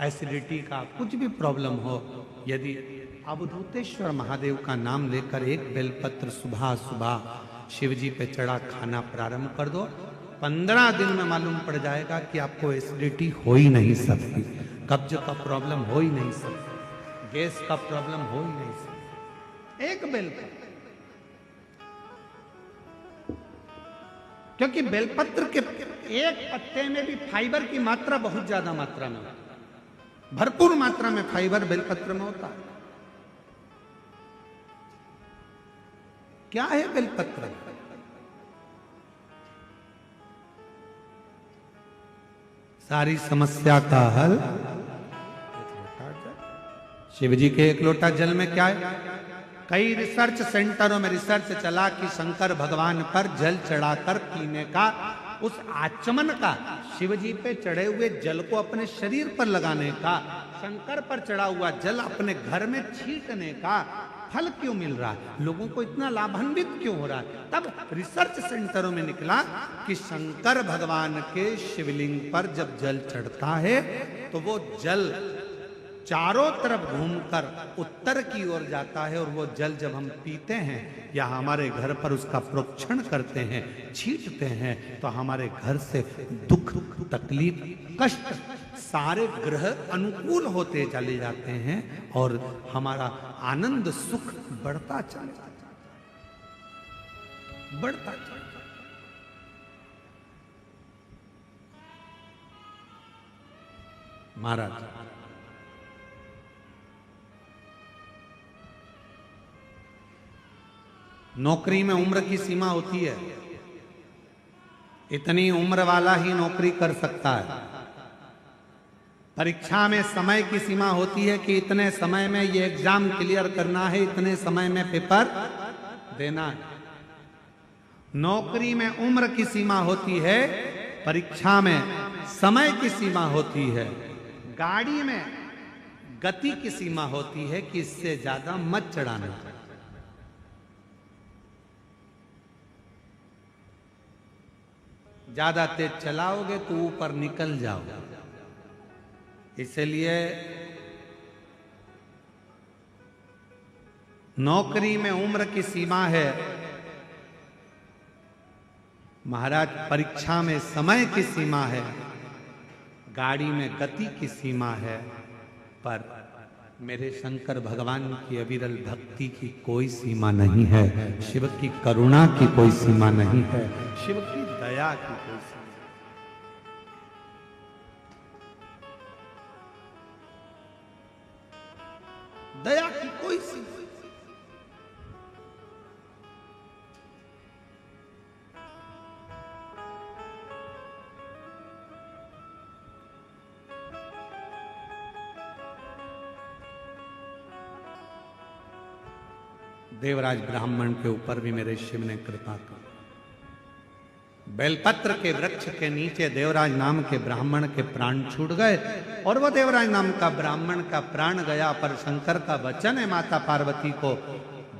एसिडिटी का कुछ भी प्रॉब्लम हो, यदि अवधूतेश्वर महादेव का नाम लेकर एक बेलपत्र सुबह सुबह शिवजी पे चढ़ा खाना प्रारंभ कर दो, 15 दिन में मालूम पड़ जाएगा कि आपको एसिडिटी हो ही नहीं सकती, कब्ज का प्रॉब्लम हो ही नहीं सकती, गैस का प्रॉब्लम हो ही नहीं सकती। एक बेलपत्र, क्योंकि बेलपत्र के एक पत्ते में भी फाइबर की मात्रा बहुत ज्यादा मात्रा में, भरपूर मात्रा में फाइबर बेलपत्र में होता है। क्या है बेलपत्र? सारी समस्या का हल शिव जी के एक लोटा जल में क्या है? कई रिसर्च सेंटरों में रिसर्च चला कि शंकर भगवान पर जल चढ़ाकर पीने का, उस आचमन का, शिव जी पे चढ़े हुए जल को अपने शरीर पर लगाने का, शंकर पर चढ़ा हुआ जल अपने घर में छींटने का फल क्यों मिल रहा है, लोगों को इतना लाभान्वित क्यों हो रहा है? तब रिसर्च सेंटरों में निकला कि शंकर भगवान के शिवलिंग पर जब जल चढ़ता है तो वो जल चारों तरफ घूमकर उत्तर की ओर जाता है, और वो जल जब हम पीते हैं या हमारे घर पर उसका प्रोक्षण करते हैं, छींटते हैं, तो हमारे घर से दुख, तकलीफ, कष्ट सारे ग्रह अनुकूल होते चले जाते हैं और हमारा आनंद सुख बढ़ता चला जाता है, बढ़ता चला। महाराज नौकरी में उम्र की सीमा होती है, इतनी उम्र वाला ही नौकरी कर सकता है। परीक्षा में समय की सीमा होती है कि इतने समय में ये एग्जाम क्लियर करना है, इतने समय में पेपर देना है। नौकरी में उम्र की सीमा होती है, परीक्षा में समय की सीमा होती है, गाड़ी में गति की सीमा होती है कि इससे ज्यादा मत चढ़ाना। ज्यादा तेज चलाओगे तो ऊपर निकल जाओगे। इसलिए नौकरी में उम्र की सीमा है, महाराज परीक्षा में समय की सीमा है, गाड़ी में गति की सीमा है, पर मेरे शंकर भगवान की अविरल भक्ति की कोई सीमा नहीं है, शिव की करुणा की कोई सीमा नहीं है, शिव की दया की कोई सीमा नहीं। दया की कोई सीमा। देवराज ब्राह्मण के ऊपर भी मेरे शिव ने कृपा कर। बेलपत्र के वृक्ष के नीचे देवराज नाम के ब्राह्मण के प्राण छूट गए, और वो देवराज नाम का ब्राह्मण का प्राण गया, पर शंकर का वचन है माता पार्वती को,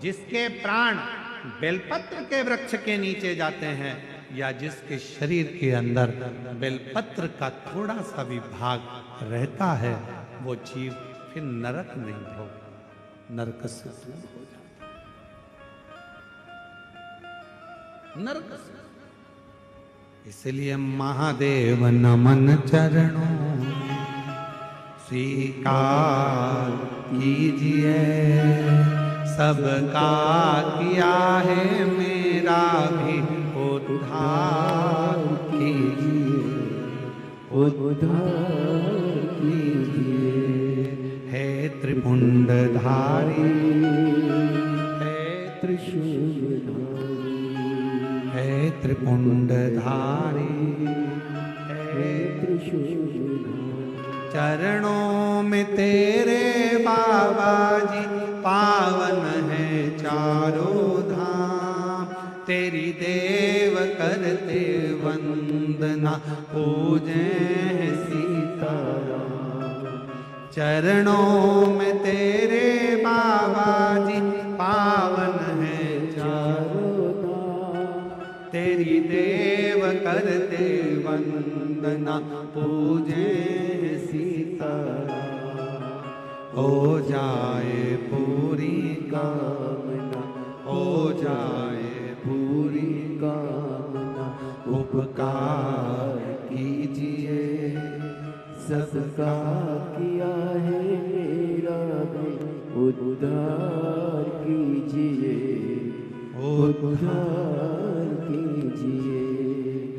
जिसके प्राण बेलपत्र के वृक्ष के नीचे जाते हैं या जिसके शरीर के अंदर बेलपत्र का थोड़ा सा भी भाग रहता है, वो जीव फिर नरक नहीं भोग, नरक से दूर हो जाता, नरक से। इसलिए महादेव नमन चरणों स्वीकार कीजिए, सबका किया है मेरा भी उद्धार कीजिए, उद्धार कीजिए। हे त्रिपुंडधारी, हे त्रिशूलधारी, हे त्रिपुंडधारी, हे त्रिशूलधारी। चरणों में तेरे बाबा जी पावन है चारों धाम, तेरी देव करते वंदना पूजे सीताराम। चरणों में तेरे बाबा जी पावन है चारों धाम, तेरी देव करते वंदना पूजे सीताराम। हो जाए पूरी कामना, हो जाए पूरी कामना। उपकार कीजिए, सबका किया है मेरा भी उद्धार कीजिए, उद्धार कीजिए।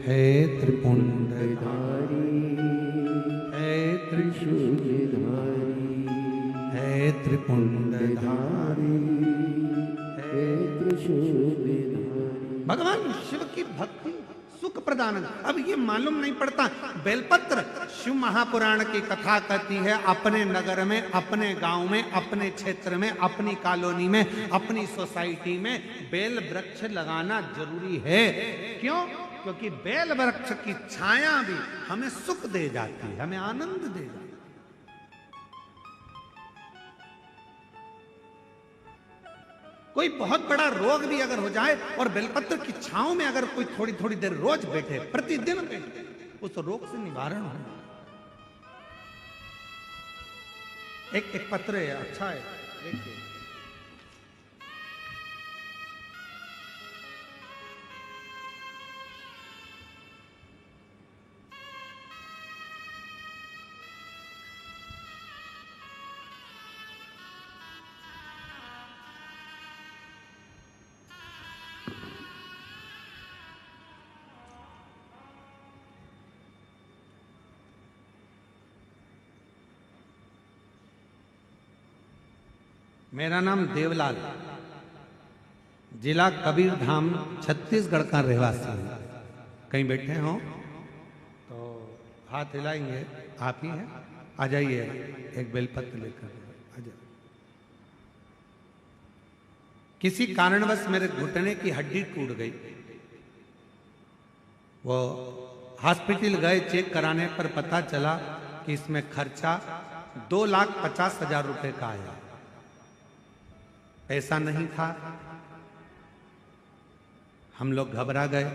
हे त्रिपुंडधारी, हे त्रिशूलधारी, हे त्रिपुंडधारी, हे त्रिशूलधारी। भगवान शिव की भक्ति सुख प्रदान। अब ये मालूम नहीं पड़ता, बेलपत्र शिव महापुराण की कथा कहती है, अपने नगर में, अपने गांव में, अपने क्षेत्र में, अपनी कॉलोनी में, अपनी सोसाइटी में बेल वृक्ष लगाना जरूरी है। क्यों? क्योंकि बेल वृक्ष की छाया भी हमें सुख दे जाती है, हमें आनंद दे जाती है। कोई बहुत बड़ा रोग भी अगर हो जाए और बेलपत्र की छांव में अगर कोई थोड़ी थोड़ी देर रोज बैठे, प्रतिदिन बैठे, उस रोग से निवारण हो। एक पत्र है, अच्छा है, देखिए। मेरा नाम देवलाल, जिला कबीरधाम, छत्तीसगढ़ का रहवासी हूँ। कहीं बैठे हो तो हाथ हिलाएंगे, आप ही हैं, आ जाइए, एक बेलपत्र लेकर आ जाइए। किसी कारणवश मेरे घुटने की हड्डी टूट गई, वो हॉस्पिटल गए, चेक कराने पर पता चला कि इसमें खर्चा 2,50,000 रुपए का आया। पैसा नहीं था। हम लोग घबरा गए।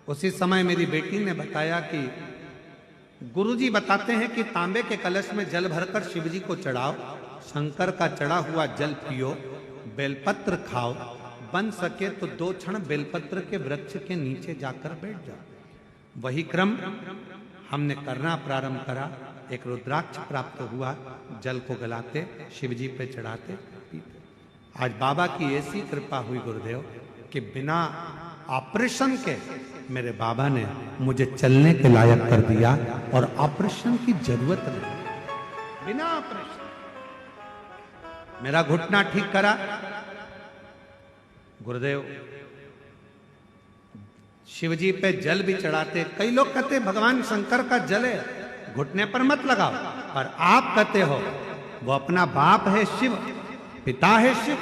उसी समय मेरी बेटी ने बताया कि गुरुजी बताते हैं कि तांबे के कलश में जल भरकर शिव जी को चढ़ाओ, शंकर का चढ़ा हुआ जल पियो, बेलपत्र खाओ, बन सके तो 2 क्षण बेलपत्र के वृक्ष के नीचे जाकर बैठ जाओ। वही क्रम हमने करना प्रारंभ करा। एक रुद्राक्ष प्राप्त हुआ, जल को गलाते शिव जी पे चढ़ाते पीते। आज बाबा की ऐसी कृपा हुई गुरुदेव कि बिना ऑपरेशन के मेरे बाबा ने मुझे चलने के लायक कर दिया और ऑपरेशन की जरूरत नहीं। बिना ऑपरेशन मेरा घुटना ठीक करा गुरुदेव। शिव जी पे जल भी चढ़ाते। कई लोग कहते भगवान शंकर का जल है, घुटने पर मत लगाओ, पर आप कहते हो वो अपना बाप है शिव, पिता है शिव,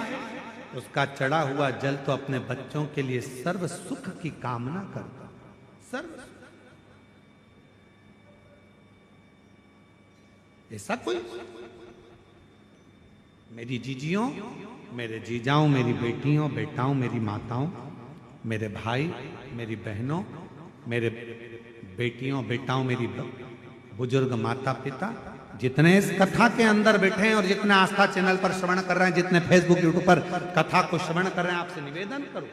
उसका चढ़ा हुआ जल तो अपने बच्चों के लिए सर्व सुख की कामना करता। सर्व ऐसा कोई, मेरी जीजियों, मेरे जीजाओं, मेरी बेटियों, बेटाओं, मेरी माताओं, मेरे भाई, मेरी बहनों, मेरे बेटियों, बेटाओं, मेरी बुजुर्ग माता पिता, जितने इस कथा के अंदर बैठे हैं और जितने आस्था चैनल पर श्रवण कर रहे हैं, जितने फेसबुक यूट्यूब पर कथा को श्रवण कर रहे हैं, आपसे निवेदन करूं,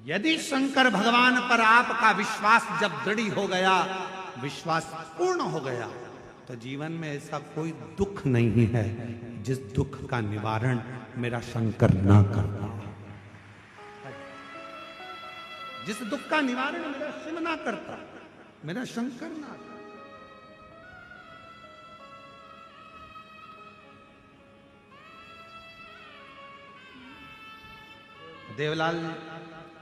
यदि शंकर भगवान पर आपका विश्वास जब दृढ़ हो गया, विश्वास पूर्ण हो गया, तो जीवन में ऐसा कोई दुख नहीं है जिस दुख का निवारण मेरा शंकर ना करता। जिस दुख का निवारण मेरा शिव ना करता, मेरा शंकर ना करता। देवलाल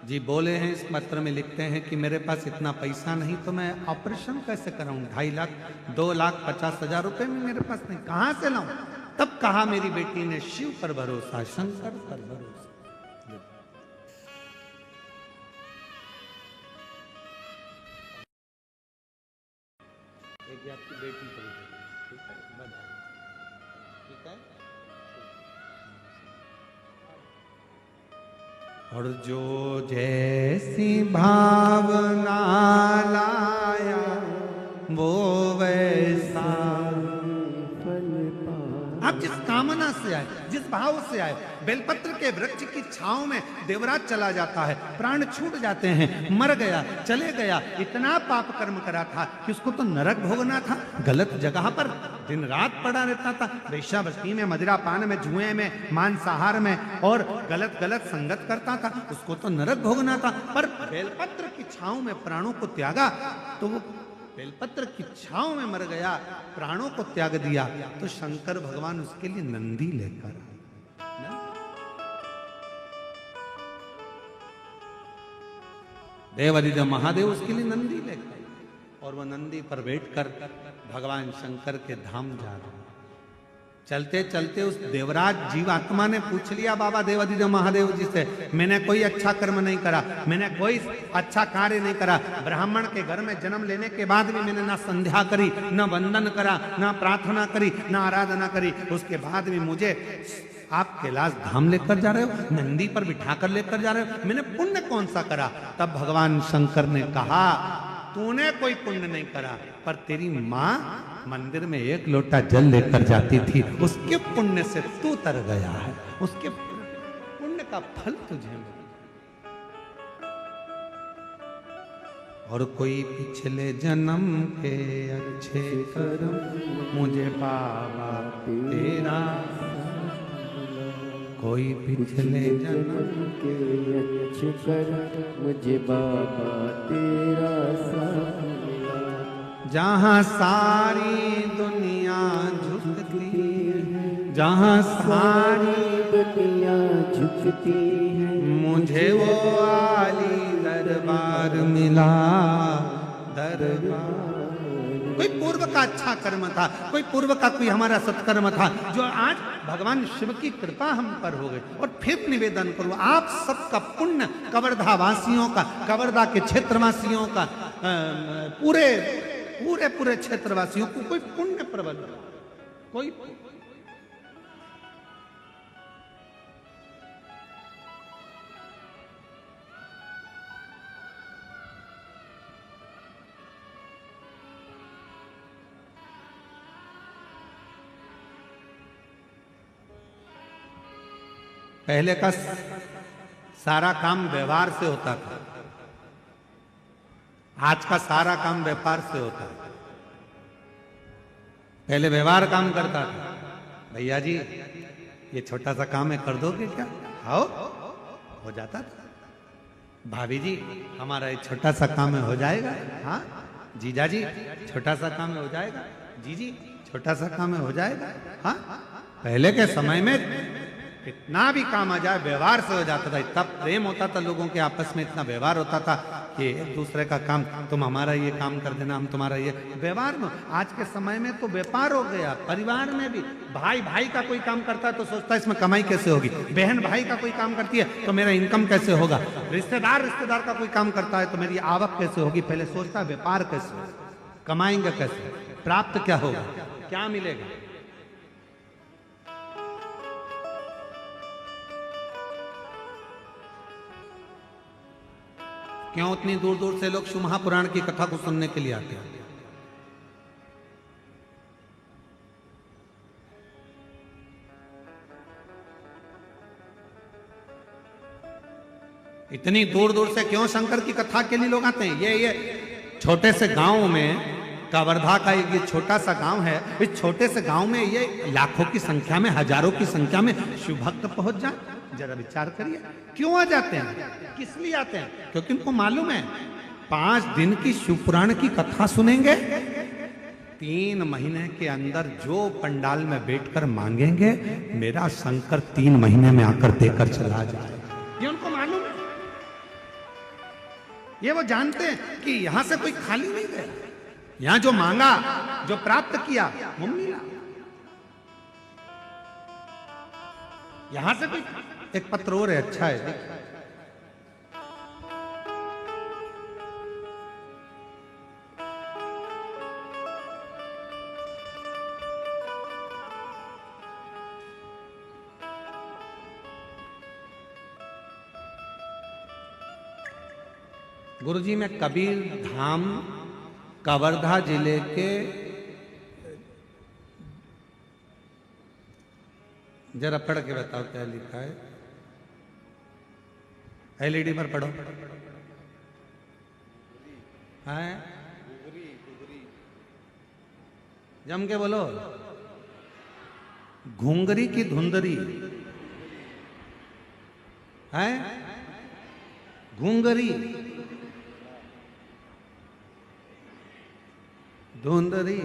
जी बोले हैं, इस पत्र में लिखते हैं कि मेरे पास इतना पैसा नहीं तो मैं ऑपरेशन कैसे कराऊं, 2.5 लाख 2,50,000 रुपए में मेरे पास नहीं, कहां से लाऊं। तब कहा मेरी बेटी ने, शिव पर भरोसा, शंकर पर भरोसा। एक आपकी बेटी को ठीक है, बधाई, ठीक है। और जो जैसी भावना लाया वो वैसा फल पा। आप जिस कामना से आए, जिस भाव से आए, बेलपत्र के वृक्ष की छांव में देवराज चला जाता है, प्राण छूट जाते हैं, मर गया, चले गया, इतना पाप कर्म करा था कि उसको तो नरक भोगना था, गलत जगह पर दिन रात पड़ा रहता था, वेश्यावृत्ति में, मदिरापान में, जुए में, मांसाहार में और गलत गलत संगत करता था, उसको तो नरक भोगना था। पर बेलपत्र की छांव में प्राणों को त्यागा तो वो बेलपत्र की छांव में मर गया, प्राणों को त्याग दिया, तो शंकर भगवान उसके लिए नंदी लेकर आए। देवादिदेव महादेव उसके लिए नंदी लेकर आए और वह नंदी पर बैठकर भगवान शंकर के धाम जा रहे हैं। चलते चलते उस देवराज जीवात्मा ने पूछ लिया बाबा देवादिदेव महादेव जी से, मैंने कोई अच्छा कर्म नहीं करा, मैंने कोई अच्छा कार्य नहीं करा, ब्राह्मण के घर में जन्म लेने के बाद भी मैंने ना संध्या करी, ना वंदन करा, ना प्रार्थना करी, ना आराधना करी, उसके बाद भी मुझे आप कैलाश धाम लेकर जा रहे हो, नंदी पर बिठाकर लेकर जा रहे हो, मैंने पुण्य कौन सा करा। तब भगवान शंकर ने कहा, तूने कोई पुण्य नहीं करा, पर तेरी माँ मंदिर में 1 लोटा जल लेकर जाती थी, उसके पुण्य से तू तर गया है, उसके पुण्य का फल तुझे मिला। और कोई पिछले जन्म के अच्छे कर्म मुझे बाबा तेरा, कोई पिछले जन्म के अच्छे कर्म मुझे बाबा तेरा साथ मिला। जहाँ सारी दुनिया झुकती है, जहाँ सारी दुनिया झुकती है, मुझे वो आली दरबार मिला, दरबार। कोई पूर्व का अच्छा कर्म था, कोई पूर्व का कोई हमारा सत्कर्म था, जो आज भगवान शिव की कृपा हम पर हो गई। और फिर निवेदन करूं, आप सबका पुण्य, कवर्धा वासियों का, कवर्धा के क्षेत्रवासियों का, पूरे पूरे पूरे क्षेत्रवासियों को कोई पुण्य प्रबल, कोई पहले का सारा काम व्यवहार से होता था, आज का सारा काम व्यापार से होता है। पहले व्यवहार काम करता था, भैया जी ये छोटा सा काम है कर दोगे क्या, आओ, हो जाता था। भाभी जी हमारा ये छोटा सा काम है हो जाएगा, हाँ जीजा जी छोटा सा काम है हो जाएगा, जी छोटा सा काम है हो जाएगा। हाँ पहले के समय में कितना भी काम आ जाए व्यवहार से हो जाता था, इतना प्रेम होता था लोगों के आपस में, इतना व्यवहार होता था कि एक दूसरे का काम, तुम हमारा ये काम कर देना, हम तुम्हारा ये, व्यवहार में। आज के समय में तो व्यापार हो गया, परिवार में भी भाई भाई का कोई काम करता है तो सोचता है इसमें कमाई कैसे होगी, बहन भाई का कोई काम करती है तो मेरा इनकम कैसे होगा, रिश्तेदार का कोई काम करता है तो मेरी आवक कैसे होगी, पहले सोचता है व्यापार कैसे होगा, कमाएंगे कैसे, प्राप्त क्या होगा, क्या मिलेगा। क्यों उतनी दूर दूर से लोग शिव महापुराण की कथा को सुनने के लिए आते हैं। इतनी दूर दूर से क्यों शंकर की कथा के लिए लोग आते हैं। ये छोटे से गांव में, कवर्धा का एक ये छोटा सा गांव है, इस छोटे से गांव में ये लाखों की संख्या में, हजारों की संख्या में शिव भक्त पहुंच जाए, जरा विचार करिए क्यों आ जाते हैं, किस लिए आते हैं। क्योंकि उनको मालूम है 5 दिन की शिव पुराण की कथा सुनेंगे, 3 महीने के अंदर जो पंडाल में बैठकर मांगेंगे मेरा शंकर 3 महीने में आकर देकर चला जाए, ये उनको मालूम है। ये वो जानते हैं कि यहां से कोई खाली नहीं गया, यहां जो मांगा, जो प्राप्त किया वो मिला। यहां से कोई, एक पत्र और है, अच्छा है, देखिए गुरुजी मैं कबीर धाम कवर्धा जिले के, जरा पढ़ के बताओ क्या लिखा है, एलईडी पर पढ़ो, है जम के बोलो, घुंगरी की धुंधरी है, घुंगरी धुंधरी,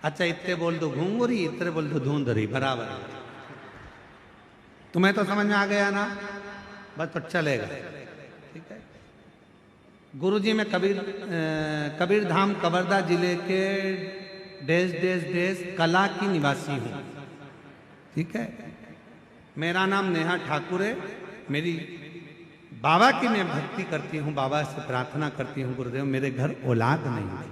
अच्छा इतने बोल दो घुंगरी, इतने बोल दो धुंधरी, बराबर। तुम्हें तो समझ में आ गया ना, बस तो चलेगा, ठीक है। गुरुजी मैं कबीर धाम कवर्धा जिले के देश देश देश कला की निवासी हूँ, ठीक है। मेरा नाम नेहा ठाकुर है, मेरी बाबा की मैं भक्ति करती हूँ, बाबा से प्रार्थना करती हूँ, गुरुदेव मेरे घर औलाद नहीं है,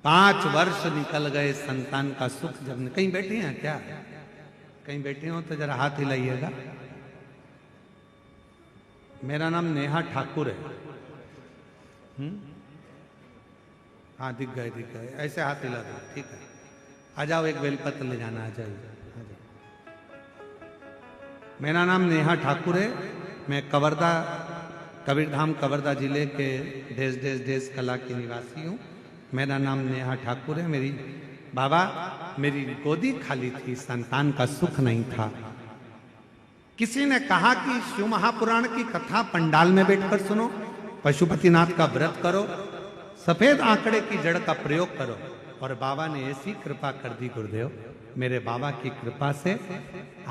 5 वर्ष निकल गए संतान का सुख जब, कहीं बैठे हैं क्या, कहीं बैठे हो तो जरा हाथ हिलाइएगा। मेरा नाम नेहा ठाकुर है, हाँ दिख गए, ऐसे हाथ हिला दो, ठीक है। आ जाओ, एक बेलपत्र ले जाना, आ जाइए, आ जाओ। मेरा नाम नेहा ठाकुर है, मैं कबीर धाम कवर्धा जिले के देश देश देश कला की निवासी हूँ। मेरा नाम नेहा ठाकुर है। मेरी बाबा, मेरी गोदी खाली थी, संतान का सुख नहीं था। किसी ने कहा कि शिव महापुराण की कथा पंडाल में बैठकर सुनो, पशुपतिनाथ का व्रत करो, सफेद आंकड़े की जड़ का प्रयोग करो, और बाबा ने ऐसी कृपा कर दी गुरुदेव, मेरे बाबा की कृपा से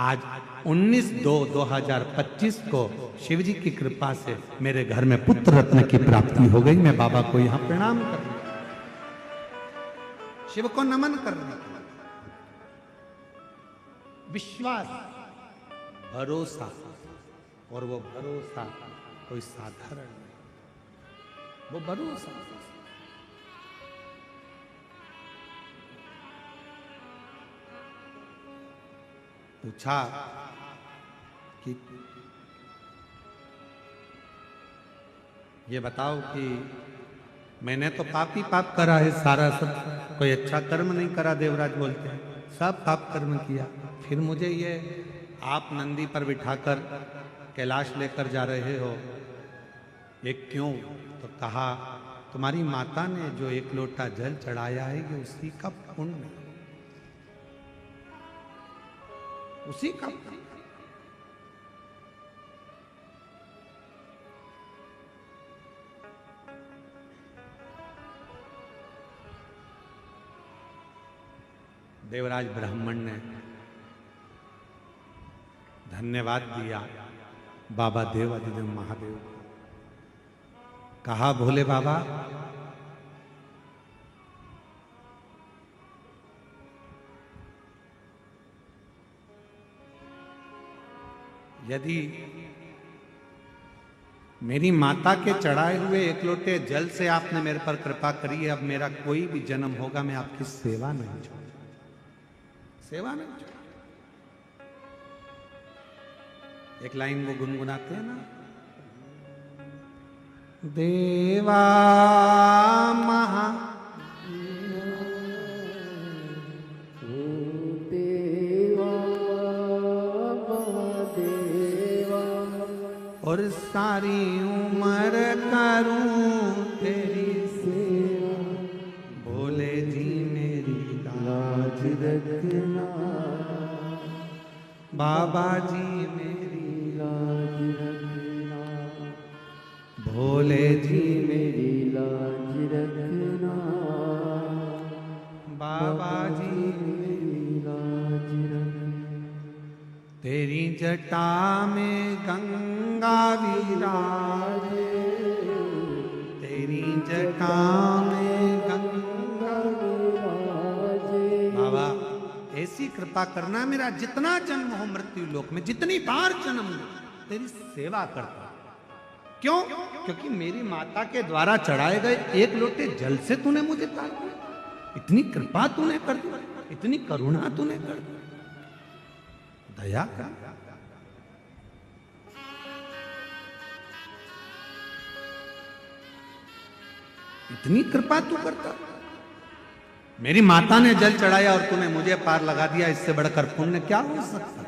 आज 19/2/2025 को शिव जी की कृपा से मेरे घर में पुत्र रत्न की प्राप्ति हो गई। मैं बाबा को यहां प्रणाम कर रहा हूं, शिव को नमन कर रहा हूं। विश्वास, भरोसा, और वो भरोसा कोई साधारण नहीं, वो भरोसा। पूछा कि ये बताओ कि मैंने तो पाप ही पाप करा है सारा, सब कोई अच्छा कर्म नहीं करा। देवराज बोलते हैं सब पाप कर्म किया, फिर मुझे ये आप नंदी पर बिठाकर कैलाश लेकर जा रहे हो, ये क्यों? तो कहा तुम्हारी माता ने जो एक लोटा जल चढ़ाया है ये उसी का पुण्य, उसी का पुण्य। देवराज ब्राह्मण ने धन्यवाद दिया बाबा देवाधिदेव महादेव को। कहा भोले बाबा यदि मेरी माता के चढ़ाए हुए एक लोटे जल से आपने मेरे पर कृपा करी है, अब मेरा कोई भी जन्म होगा मैं आपकी सेवा नहीं छोड़ूंगा, सेवा नहीं छोड़ूंगा। एक लाइन वो गुनगुनाते हैं ना, देवा महा देवा महादेवा, और सारी उम्र करूं तेरी सेवा, भोले जी मेरी लाज रखना, बाबा जी मेरी लाज रखना, भोले जी मेरी लाज रखना, बाबा जी मेरी लाज रखना। तेरी जटा में गंगा विराजे, तेरी जटा में गंगा विराजे। बाबा ऐसी कृपा करना, मेरा जितना जन्म हो मृत्यु लोक में, जितनी बार जन्म हो तेरी सेवा करता। क्यों? क्योंकि मेरी माता के द्वारा चढ़ाए गए एक लोटे जल से तूने मुझे तार दिया, इतनी कृपा तूने कर दी, इतनी करुणा तूने कर दी, दया कर। इतनी कृपा तू करता। मेरी माता ने जल चढ़ाया और तूने मुझे पार लगा दिया, इससे बढ़कर पुण्य क्या हो सकता?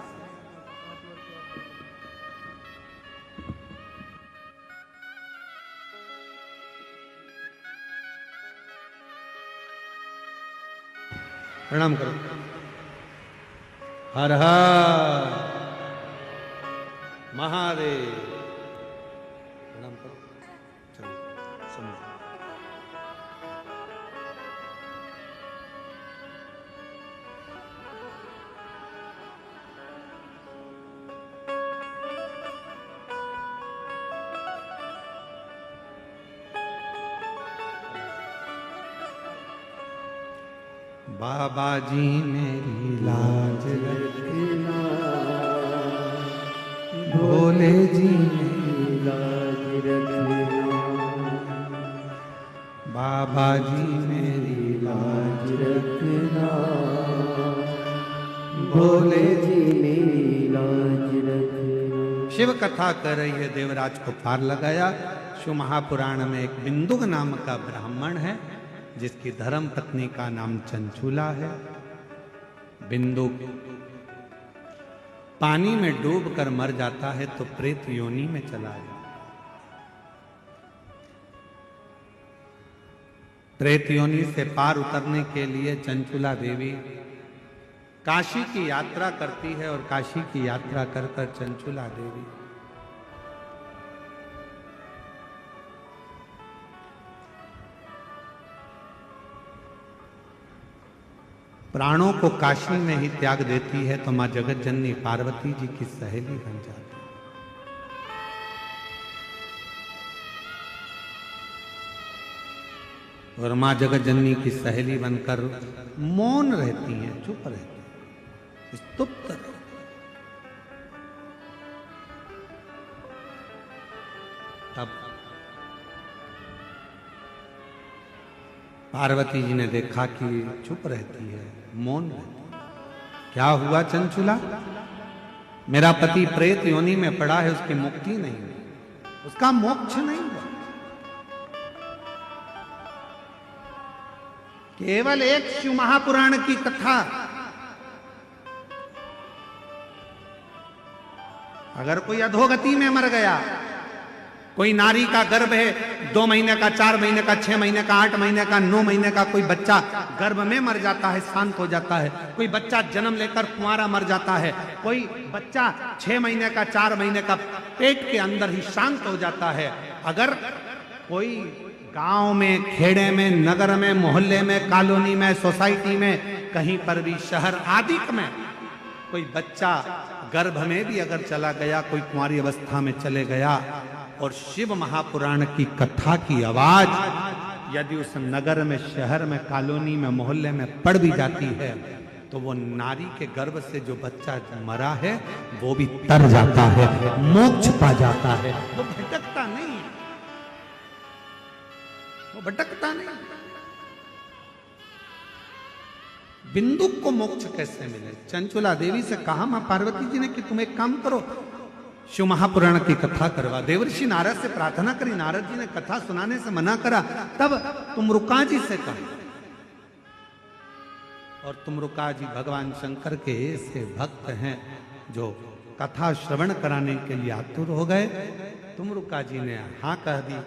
प्रणाम करो। हर हर महादेव। प्रणाम करो। चलो समझो। बाबा जी मेरी लाज रखना, भोले जी मेरी लाज रखना, बाबा जी मेरी लाज लाज रखना, भोले जी मेरी लाज रखना। शिव कथा कर रही है, देवराज को पार लगाया। शिव महापुराण में एक बिंदुक नाम का ब्राह्मण है जिसकी धर्म पत्नी का नाम चंचूला है। बिंदुक पानी में डूबकर मर जाता है तो प्रेत योनि में चला जाता है। प्रेत योनि से पार उतरने के लिए चंचूला देवी काशी की यात्रा करती है और काशी की यात्रा कर कर चंचूला देवी प्राणों को काशी में ही त्याग देती है तो मां जगत जननी पार्वती जी की सहेली बन जाती है। और मां जगत जननी की सहेली बनकर मौन रहती हैं, चुप रहती हैं, स्तुप्त रहती हैं। तब पार्वती जी ने देखा कि चुप रहती है, मौन रहती है। क्या हुआ चंचुला? मेरा पति प्रेत योनि में पड़ा है, उसकी मुक्ति नहीं हुई, उसका मोक्ष नहीं हुआ। केवल एक शिव महापुराण की कथा, अगर कोई अधोगति में मर गया, कोई नारी का गर्भ है, 2 महीने का, 4 महीने का, 6 महीने का, 8 महीने का, 9 महीने का, कोई बच्चा गर्भ में मर जाता है, शांत हो जाता है। कोई बच्चा जन्म लेकर कुंवारा मर जाता है। कोई बच्चा 6 महीने का, 4 महीने का पेट के अंदर ही शांत हो जाता है। अगर कोई गांव में, खेड़े में, नगर में, मोहल्ले में, कॉलोनी में, सोसाइटी में, कहीं पर भी, शहर आदि में कोई बच्चा गर्भ में भी अगर चला गया, कोई कुंवारी अवस्था में चले गया, और शिव महापुराण की कथा की आवाज यदि उस नगर में, शहर में, कॉलोनी में, मोहल्ले में पड़ भी जाती है, तो वो नारी के गर्भ से जो बच्चा मरा है वो भी तर जाता है, मोक्ष पा जाता है। वो भटकता नहीं, वो भटकता नहीं। बिंदु को मोक्ष कैसे मिले? चंचुला देवी से कहा मां पार्वती जी ने कि तुम एक काम करो, शिव महापुराण की कथा करवा। देवर्षि नारद से प्रार्थना करी, नारद जी ने कथा सुनाने से मना करा। तब तुमरुका जी से कहा, और तुमरुका जी भगवान शंकर के ऐसे भक्त हैं जो कथा श्रवण कराने के लिए आतुर हो गए। तुमरुका जी ने हाँ कह दी।